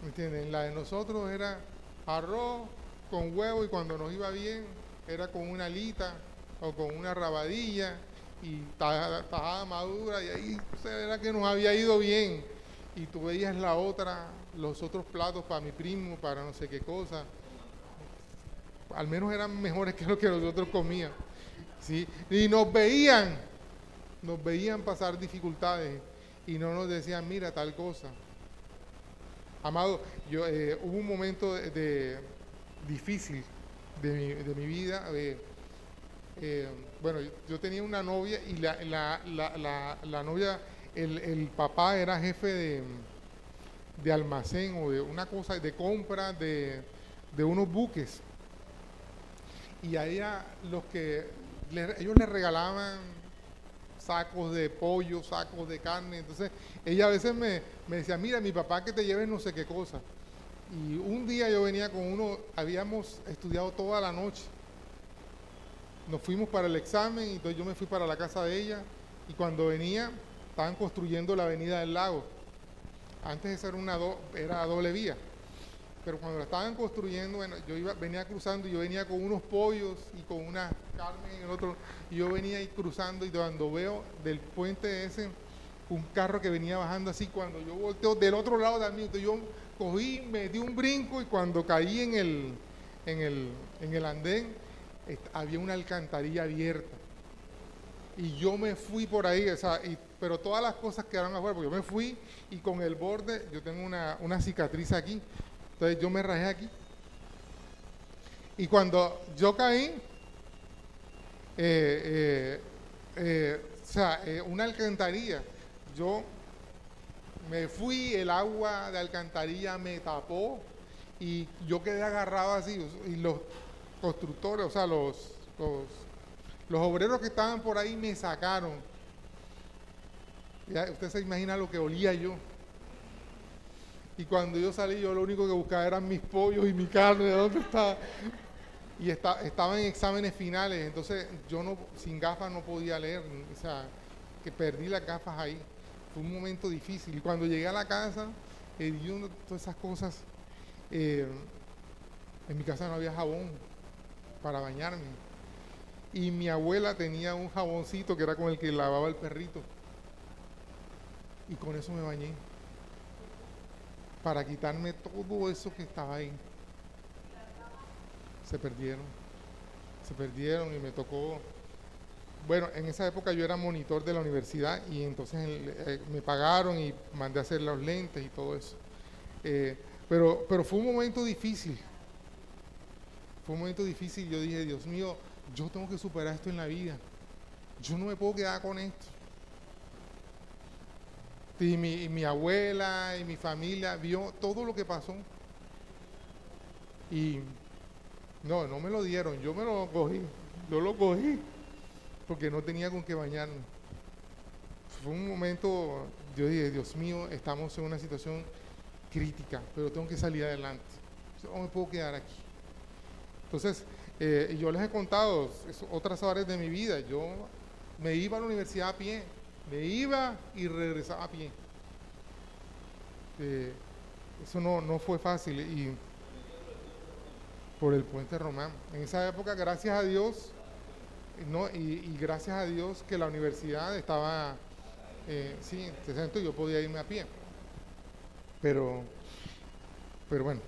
¿Me entiendes? La de nosotros era arroz con huevo y cuando nos iba bien era con una alita o con una rabadilla y tajada madura y ahí era que nos había ido bien. Y tú veías los otros platos para mi primo, para no sé qué cosa. Al menos eran mejores que lo que nosotros comíamos. ¿Sí? Y nos veían pasar dificultades y no nos decían, mira tal cosa. Amado, hubo un momento difícil de mi vida. Bueno, yo tenía una novia y la novia, el papá era jefe de almacén o de una cosa, de compra de unos buques. Y a ella, ellos le regalaban sacos de pollo, sacos de carne. Entonces, ella a veces me decía, mira, mi papá que te lleve no sé qué cosa. Y un día yo venía con uno, habíamos estudiado toda la noche. Nos fuimos para el examen y entonces yo me fui para la casa de ella. Y cuando venía, estaban construyendo la avenida del lago. Antes esa era doble vía. Pero cuando la estaban construyendo, bueno, venía cruzando y yo venía con unos pollos y con una carne en el otro. Y yo venía ahí cruzando y cuando veo del puente ese un carro que venía bajando así, cuando yo volteo del otro lado también, entonces yo cogí, me di un brinco y cuando caí en el andén, había una alcantarilla abierta. Y yo me fui por ahí, o sea, pero todas las cosas quedaron afuera, porque yo me fui y con el borde, yo tengo una cicatriz aquí. Entonces yo me rajé aquí. Y cuando yo caí, una alcantarilla, yo me fui, el agua de alcantarilla me tapó y yo quedé agarrado así. Y los constructores, o sea, los obreros que estaban por ahí me sacaron. Ya, usted se imagina lo que olía yo. Y cuando yo salí, yo lo único que buscaba eran mis pollos y mi carne, ¿de dónde estaba? Y estaba en exámenes finales, entonces yo sin gafas no podía leer, o sea, que perdí las gafas ahí. Fue un momento difícil. Y cuando llegué a la casa, yo todas esas cosas, en mi casa no había jabón para bañarme. Y mi abuela tenía un jaboncito que era con el que lavaba el perrito. Y con eso me bañé. Para quitarme todo eso que estaba ahí. Se perdieron y me tocó. Bueno, en esa época yo era monitor de la universidad y entonces me pagaron y mandé a hacer los lentes y todo eso. Pero fue un momento difícil. Fue un momento difícil. Yo dije, Dios mío, yo tengo que superar esto en la vida. Yo no me puedo quedar con esto. Y mi abuela y mi familia vio todo lo que pasó. Y no me lo dieron, yo me lo cogí. Yo lo cogí porque no tenía con qué bañarme. Fue un momento, yo dije, Dios mío, estamos en una situación crítica, pero tengo que salir adelante. Yo no me puedo quedar aquí. Entonces, yo les he contado otras áreas de mi vida. Yo me iba a la universidad a pie. Me iba y regresaba a pie. Eso no fue fácil y por el puente Román. En esa época, gracias a Dios, y gracias a Dios que la universidad estaba, sí, yo podía irme a pie. Pero bueno,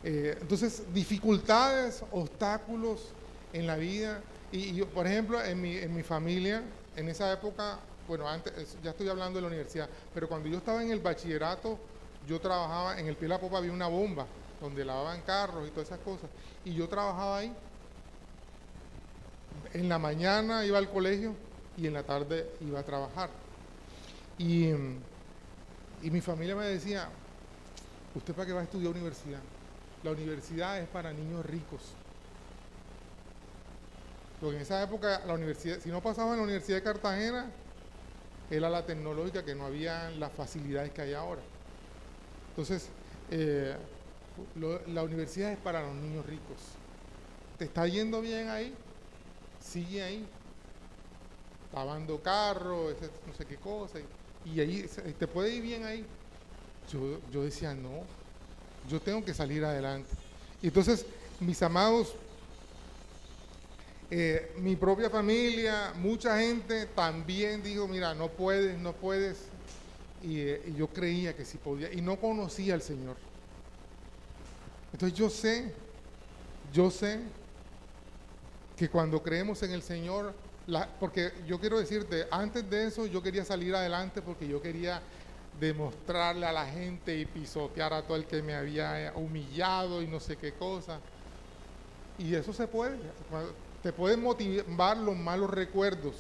entonces dificultades, obstáculos en la vida. Y yo, por ejemplo, en mi familia, en esa época, bueno, antes, ya estoy hablando de la universidad, pero cuando yo estaba en el bachillerato, yo trabajaba, en el Pie de la Popa había una bomba, donde lavaban carros y todas esas cosas, y yo trabajaba ahí. En la mañana iba al colegio y en la tarde iba a trabajar. Y mi familia me decía, ¿usted para qué va a estudiar universidad? La universidad es para niños ricos. Porque en esa época la universidad, si no pasaba en la Universidad de Cartagena, era la tecnológica, que no había las facilidades que hay ahora. Entonces, la universidad es para los niños ricos. ¿Te está yendo bien ahí? Sigue ahí. Lavando carros, no sé qué cosa. Y ahí, ¿te puede ir bien ahí? Yo decía, no, yo tengo que salir adelante. Y entonces, mis amados, mi propia familia, mucha gente también dijo, mira, no puedes. Y yo creía que sí podía, y no conocía al Señor. Entonces yo sé que cuando creemos en el Señor, porque yo quiero decirte, antes de eso yo quería salir adelante porque yo quería demostrarle a la gente y pisotear a todo el que me había humillado y no sé qué cosa. Y eso se puede, te pueden motivar los malos recuerdos.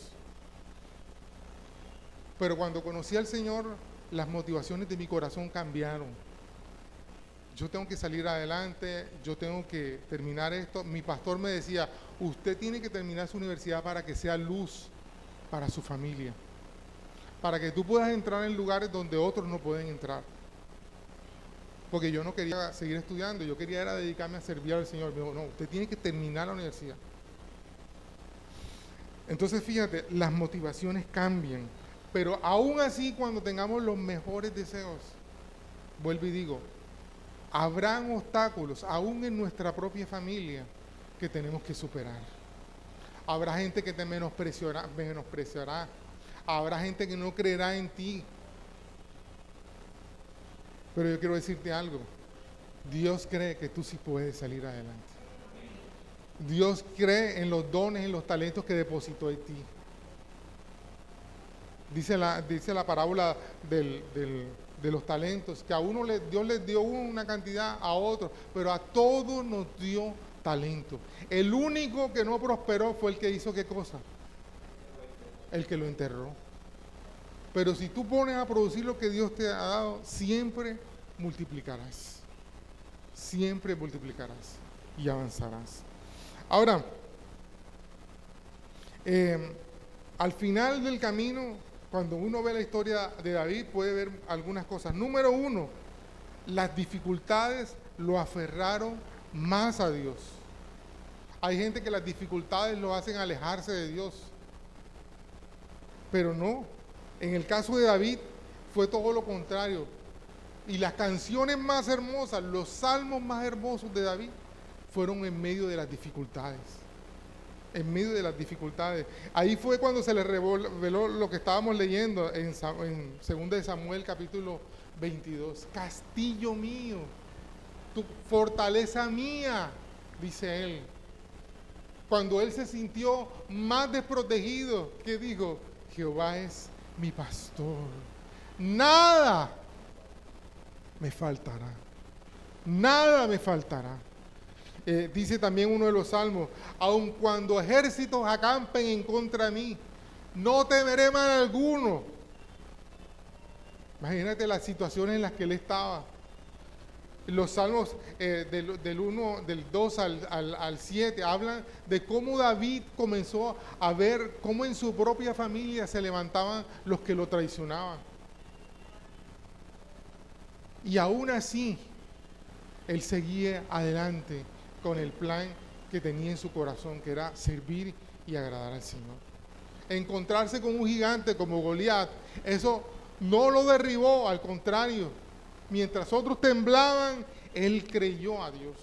Pero cuando conocí al Señor, las motivaciones de mi corazón cambiaron. Yo tengo que salir adelante, yo tengo que terminar esto. Mi pastor me decía, usted tiene que terminar su universidad para que sea luz para su familia, para que tú puedas entrar en lugares donde otros no pueden entrar. Porque yo no quería seguir estudiando, yo quería era dedicarme a servir al Señor. Me dijo, no, usted tiene que terminar la universidad. Entonces fíjate, las motivaciones cambian, pero aún así cuando tengamos los mejores deseos, vuelvo y digo, habrán obstáculos, aún en nuestra propia familia, que tenemos que superar. Habrá gente que te menospreciará. Habrá gente que no creerá en ti. Pero yo quiero decirte algo. Dios cree que tú sí puedes salir adelante. Dios cree en los dones, en los talentos que depositó en ti. Dice la parábola de los talentos, que a uno Dios les dio una cantidad, a otro, pero a todos nos dio talento. El único que no prosperó fue el que hizo ¿qué cosa? El que lo enterró. Pero si tú pones a producir lo que Dios te ha dado, siempre multiplicarás. Siempre multiplicarás y avanzarás. Ahora, al final del camino, cuando uno ve la historia de David, puede ver algunas cosas. Número uno, las dificultades lo aferraron más a Dios. Hay gente que las dificultades lo hacen alejarse de Dios. Pero no, en el caso de David fue todo lo contrario. Y las canciones más hermosas, los salmos más hermosos de David fueron en medio de las dificultades. En medio de las dificultades. Ahí fue cuando se le reveló lo que estábamos leyendo en 2 de Samuel capítulo 22. Castillo mío, tu fortaleza mía, dice él. Cuando él se sintió más desprotegido, ¿qué dijo? Jehová es mi pastor. Nada me faltará. Nada me faltará. Dice también uno de los salmos, aun cuando ejércitos acampen en contra de mí, no temeré mal alguno. Imagínate las situaciones en las que él estaba. Los salmos del 2 al 7 hablan de cómo David comenzó a ver cómo en su propia familia se levantaban los que lo traicionaban. Y aún así, él seguía adelante con el plan que tenía en su corazón, que era servir y agradar al Señor. Encontrarse con un gigante como Goliat, eso no lo derribó, al contrario. Mientras otros temblaban, él creyó a Dios.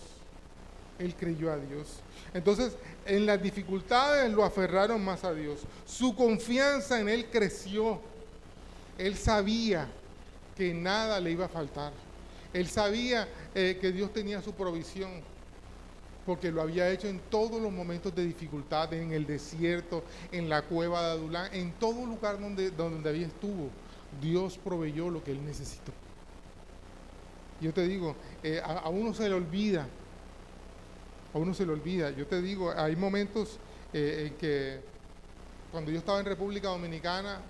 Él creyó a Dios. Entonces, en las dificultades lo aferraron más a Dios. Su confianza en él creció. Él sabía que nada le iba a faltar. Él sabía que Dios tenía su provisión, porque lo había hecho en todos los momentos de dificultad, en el desierto, en la cueva de Adulán, en todo lugar donde David estuvo. Dios proveyó lo que él necesitó. Yo te digo, a uno se le olvida, yo te digo, hay momentos en que cuando yo estaba en República Dominicana,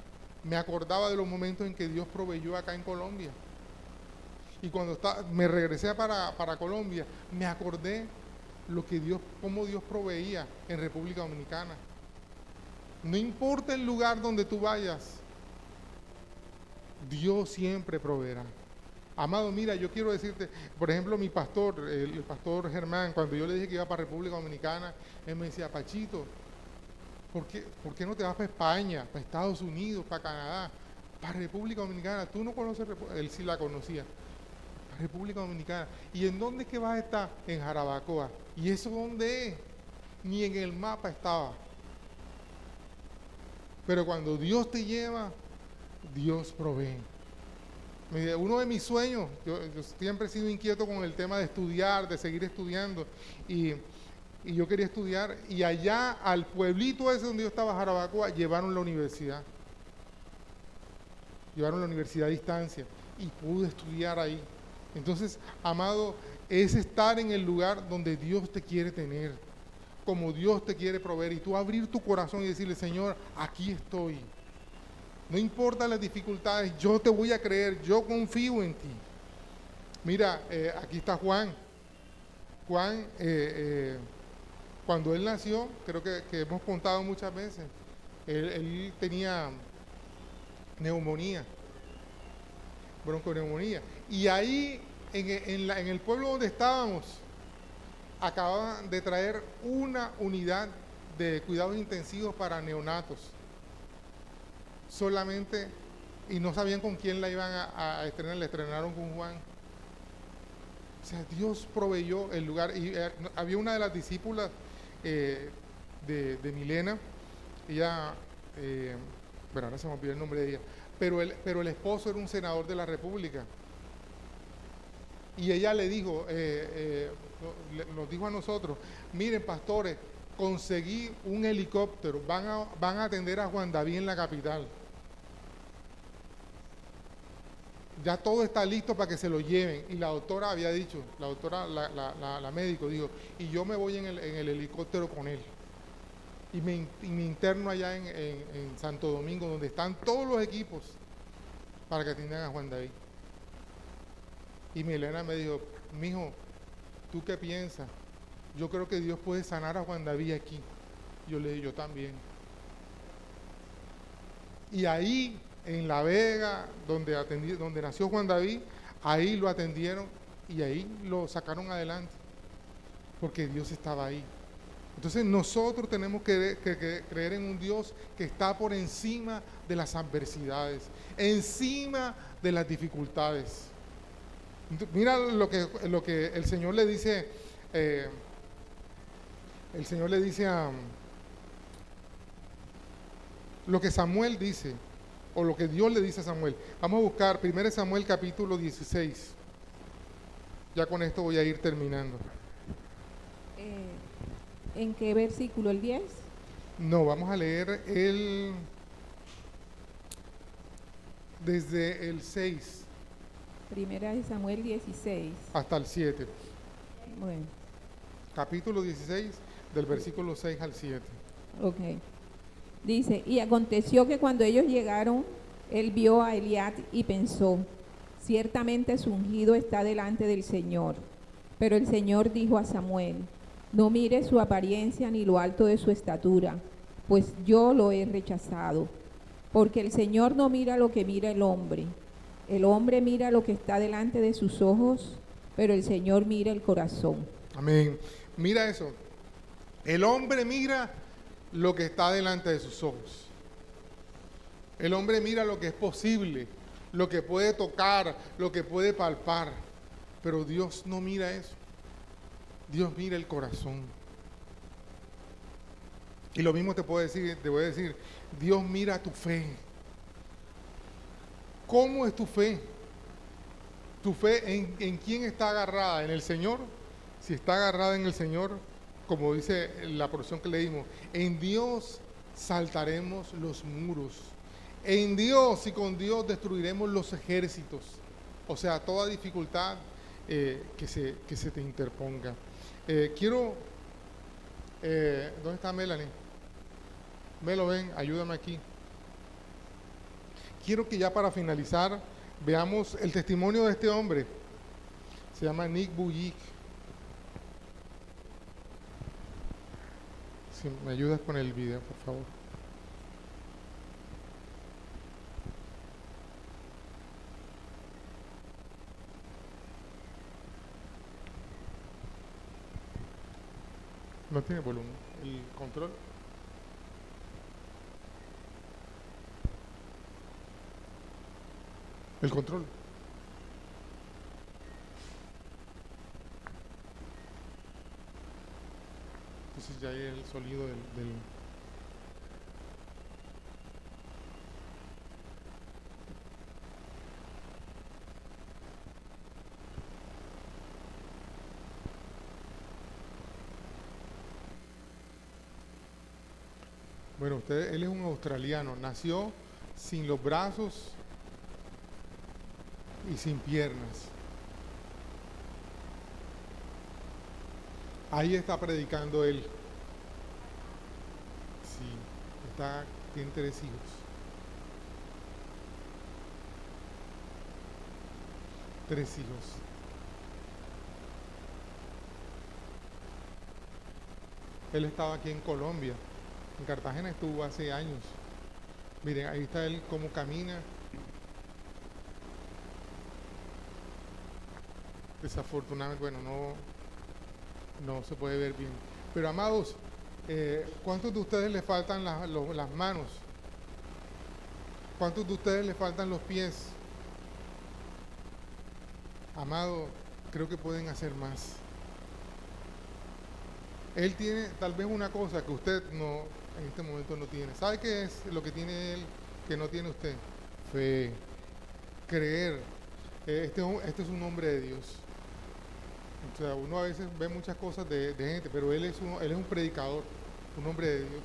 me acordaba de los momentos en que Dios proveyó acá en Colombia. Y cuando me regresé para Colombia, me acordé cómo Dios proveía en República Dominicana. No importa el lugar donde tú vayas, Dios siempre proveerá. Amado, mira, yo quiero decirte, por ejemplo, mi pastor, el pastor Germán, cuando yo le dije que iba para República Dominicana, él me decía, Pachito, ¿por qué no te vas para España, para Estados Unidos, para Canadá, para República Dominicana? Tú no conoces, él sí la conocía, para República Dominicana. ¿Y en dónde es que vas a estar? En Jarabacoa. ¿Y eso dónde es? Ni en el mapa estaba. Pero cuando Dios te lleva, Dios provee. Uno de mis sueños, yo siempre he sido inquieto con el tema de estudiar, de seguir estudiando, y yo quería estudiar, y allá al pueblito ese donde yo estaba, Jarabacoa, llevaron la universidad. llevaron a la universidad a distancia y pude estudiar ahí. Entonces, amado, es estar en el lugar donde Dios te quiere tener, como Dios te quiere proveer, y tú abrir tu corazón y decirle, Señor, aquí estoy. No importa las dificultades, yo te voy a creer, yo confío en ti. Mira, aquí está Juan. Juan, cuando él nació, creo que hemos contado muchas veces, él tenía neumonía, bronconeumonía. Y ahí, en el pueblo donde estábamos, acababan de traer una unidad de cuidados intensivos para neonatos. Solamente, y no sabían con quién la iban a estrenar, la estrenaron con Juan. O sea, Dios proveyó el lugar. Y había una de las discípulas de Milena, ella, bueno, ahora se me olvidó el nombre de ella, pero el esposo era un senador de la República. Y ella le dijo, nos dijo a nosotros, miren pastores, conseguí un helicóptero, van a atender a Juan David en la capital. Ya todo está listo para que se lo lleven. Y la doctora había dicho, la doctora, la médico dijo, y yo me voy en el helicóptero con él. Y me interno allá en Santo Domingo, donde están todos los equipos para que atiendan a Juan David. Y Milena me dijo, mijo, ¿tú qué piensas? Yo creo que Dios puede sanar a Juan David aquí. Yo le dije, yo también. Y ahí, en La Vega, donde nació Juan David, ahí lo atendieron y ahí lo sacaron adelante, porque Dios estaba ahí. Entonces nosotros tenemos que creer en un Dios que está por encima de las adversidades, encima de las dificultades. Mira lo que el Señor le dice, lo que Samuel dice, o lo que Dios le dice a Samuel. Vamos a buscar 1 Samuel capítulo 16. Ya con esto voy a ir terminando. ¿En qué versículo? ¿El 10? No, vamos a leer desde el 6 Primera de Samuel 16. hasta el 7. Bueno, Capítulo 16, del versículo 6 al 7. ok. Dice, y aconteció que cuando ellos llegaron, él vio a Eliab y pensó, ciertamente su ungido está delante del Señor. Pero el Señor dijo a Samuel, no mires su apariencia ni lo alto de su estatura, pues yo lo he rechazado. Porque el Señor no mira lo que mira el hombre mira lo que está delante de sus ojos, pero el Señor mira el corazón. Amén. Mira eso. El hombre mira lo que está delante de sus ojos. El hombre mira lo que es posible, lo que puede tocar, lo que puede palpar. Pero Dios no mira eso. Dios mira el corazón. Y lo mismo te voy a decir, Dios mira tu fe. ¿Cómo es tu fe? ¿Tu fe en quién está agarrada? ¿En el Señor? Si está agarrada en el Señor, como dice la porción que leímos, en Dios saltaremos los muros. En Dios y con Dios destruiremos los ejércitos. O sea, toda dificultad que se te interponga. ¿Dónde está Melanie? Melo, ven, ayúdame aquí. Quiero que ya para finalizar veamos el testimonio de este hombre. Se llama Nick Bujik. Si me ayudas con el video, por favor. No tiene volumen. El control. El control. Entonces ya hay el sonido del... Bueno, él es un australiano, nació sin los brazos y sin piernas. Ahí está predicando él. Sí, tiene 3 hijos. Tres hijos. Él estaba aquí en Colombia. En Cartagena estuvo hace años. Miren, ahí está él cómo camina. Desafortunadamente, bueno, no se puede ver bien. Pero amados, ¿cuántos de ustedes les faltan las manos? ¿Cuántos de ustedes les faltan los pies? Amado, creo que pueden hacer más. Él tiene tal vez una cosa que usted no, en este momento no tiene. ¿Sabe qué es lo que tiene él que no tiene usted? Fe, creer. Este es un hombre de Dios. O sea, uno a veces ve muchas cosas de gente, pero él es un predicador, un hombre de Dios.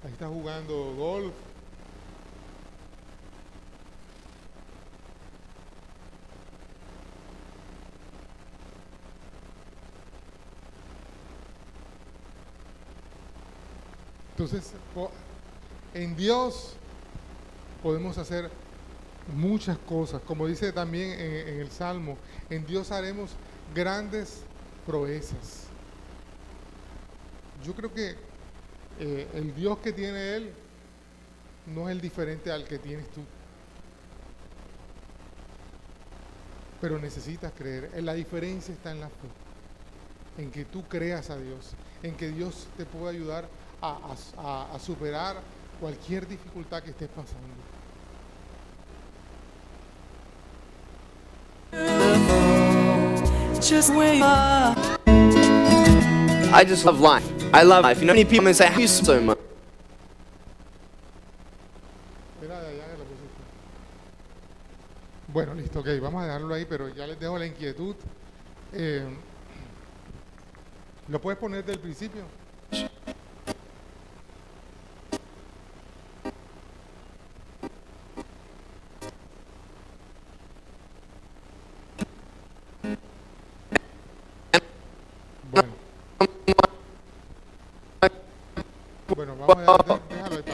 Ahí está jugando golf. Entonces, en Dios podemos hacer muchas cosas, como dice también en el Salmo, en Dios haremos grandes proezas. Yo creo que el Dios que tiene Él no es el diferente al que tienes tú, pero necesitas creer. La diferencia está en la fe, en que tú creas a Dios, en que Dios te pueda ayudar a superar cualquier dificultad que estés pasando. Just wait. I just love life. I love life. You know, many people say, "How you so much?" Bueno, listo, ok, vamos a dejarlo ahí, pero ya les dejo la inquietud. ¿Lo puedes poner del principio? Bueno, vamos a dejarlo ahí, Pablo.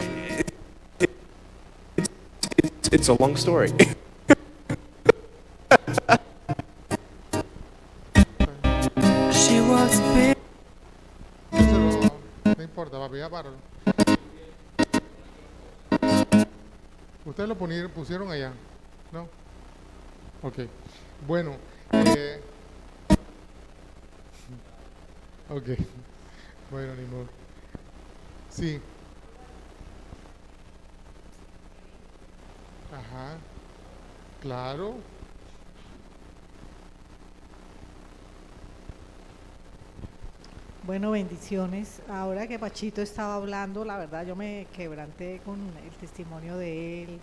It's a long story. She was big. No importa, papi, ya páralo. Ustedes lo pusieron allá, ¿no? Ok. Bueno, ok. Bueno, ni modo. Sí. Ajá. Claro. Bueno, bendiciones. Ahora que Pachito estaba hablando, la verdad yo me quebranté con el testimonio de él,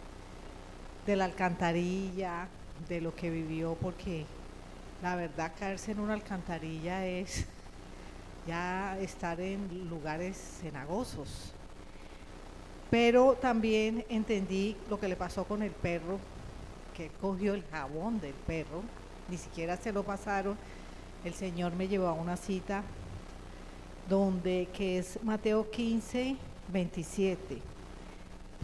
de la alcantarilla, de lo que vivió, porque la verdad caerse en una alcantarilla es ya estar en lugares cenagosos. Pero también entendí lo que le pasó con el perro, que cogió el jabón del perro, ni siquiera se lo pasaron. El Señor me llevó a una cita que es Mateo 15, 27,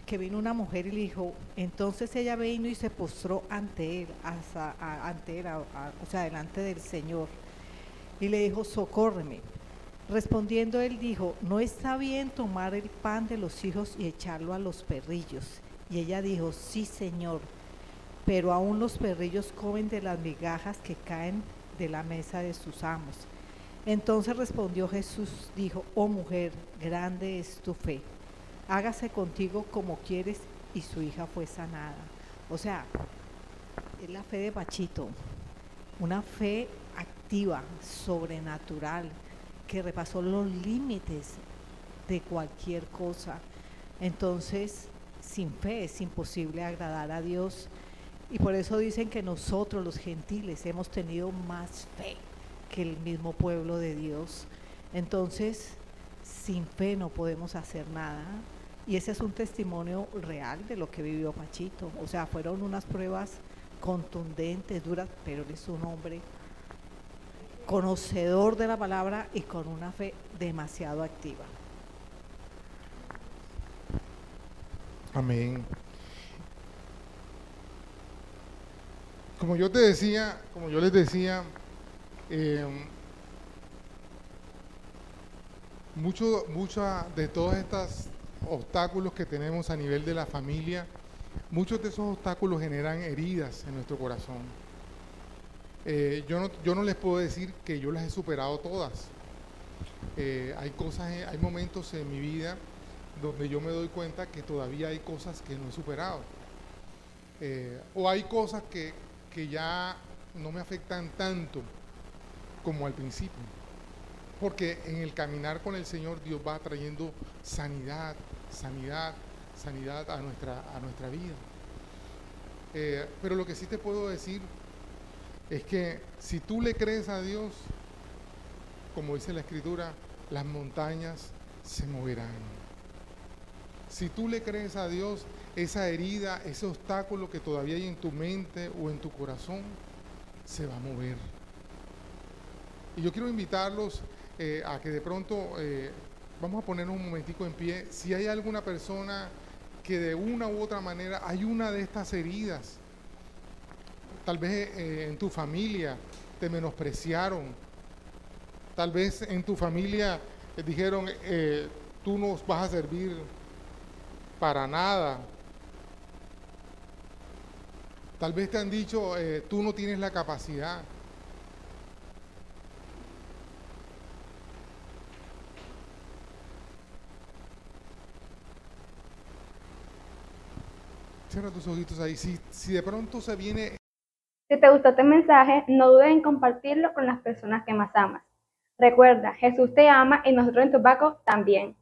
que vino una mujer y le dijo, entonces ella vino y se postró ante él, o sea, delante del Señor, y le dijo, socórreme. Respondiendo él dijo, no está bien tomar el pan de los hijos y echarlo a los perrillos. Y ella dijo, sí, Señor, pero aún los perrillos comen de las migajas que caen de la mesa de sus amos. Entonces respondió Jesús, dijo, oh mujer, grande es tu fe, hágase contigo como quieres, y su hija fue sanada. O sea, es la fe de Pachito, una fe activa, sobrenatural, que repasó los límites de cualquier cosa. Entonces, sin fe es imposible agradar a Dios, y por eso dicen que nosotros los gentiles hemos tenido más fe que el mismo pueblo de Dios. Entonces, sin fe no podemos hacer nada, Y ese es un testimonio real de lo que vivió Pachito. O sea, fueron unas pruebas contundentes, duras, pero él es un hombre conocedor de la palabra y con una fe demasiado activa. Amén. Como yo te decía, como yo les decía, mucho de todos estos obstáculos que tenemos a nivel de la familia, muchos de esos obstáculos generan heridas en nuestro corazón. Yo no les puedo decir que yo las he superado todas. Hay momentos en mi vida donde yo me doy cuenta que todavía hay cosas que no he superado. O hay cosas que ya no me afectan tanto como al principio. Porque en el caminar con el Señor, Dios va trayendo sanidad a nuestra vida. Pero lo que sí te puedo decir es que si tú le crees a Dios, como dice la Escritura, las montañas se moverán. Si tú le crees a Dios, esa herida, ese obstáculo que todavía hay en tu mente o en tu corazón, se va a mover. Y yo quiero invitarlos a que de pronto, vamos a ponernos un momentico en pie, si hay alguna persona que de una u otra manera hay una de estas heridas, tal vez en tu familia te menospreciaron, tal vez en tu familia dijeron, tú no vas a servir para nada. Tal vez te han dicho, tú no tienes la capacidad. Cierra tus ojitos ahí. Si de pronto se viene... Si te gustó este mensaje, no dudes en compartirlo con las personas que más amas. Recuerda, Jesús te ama y nosotros en Tubaco también.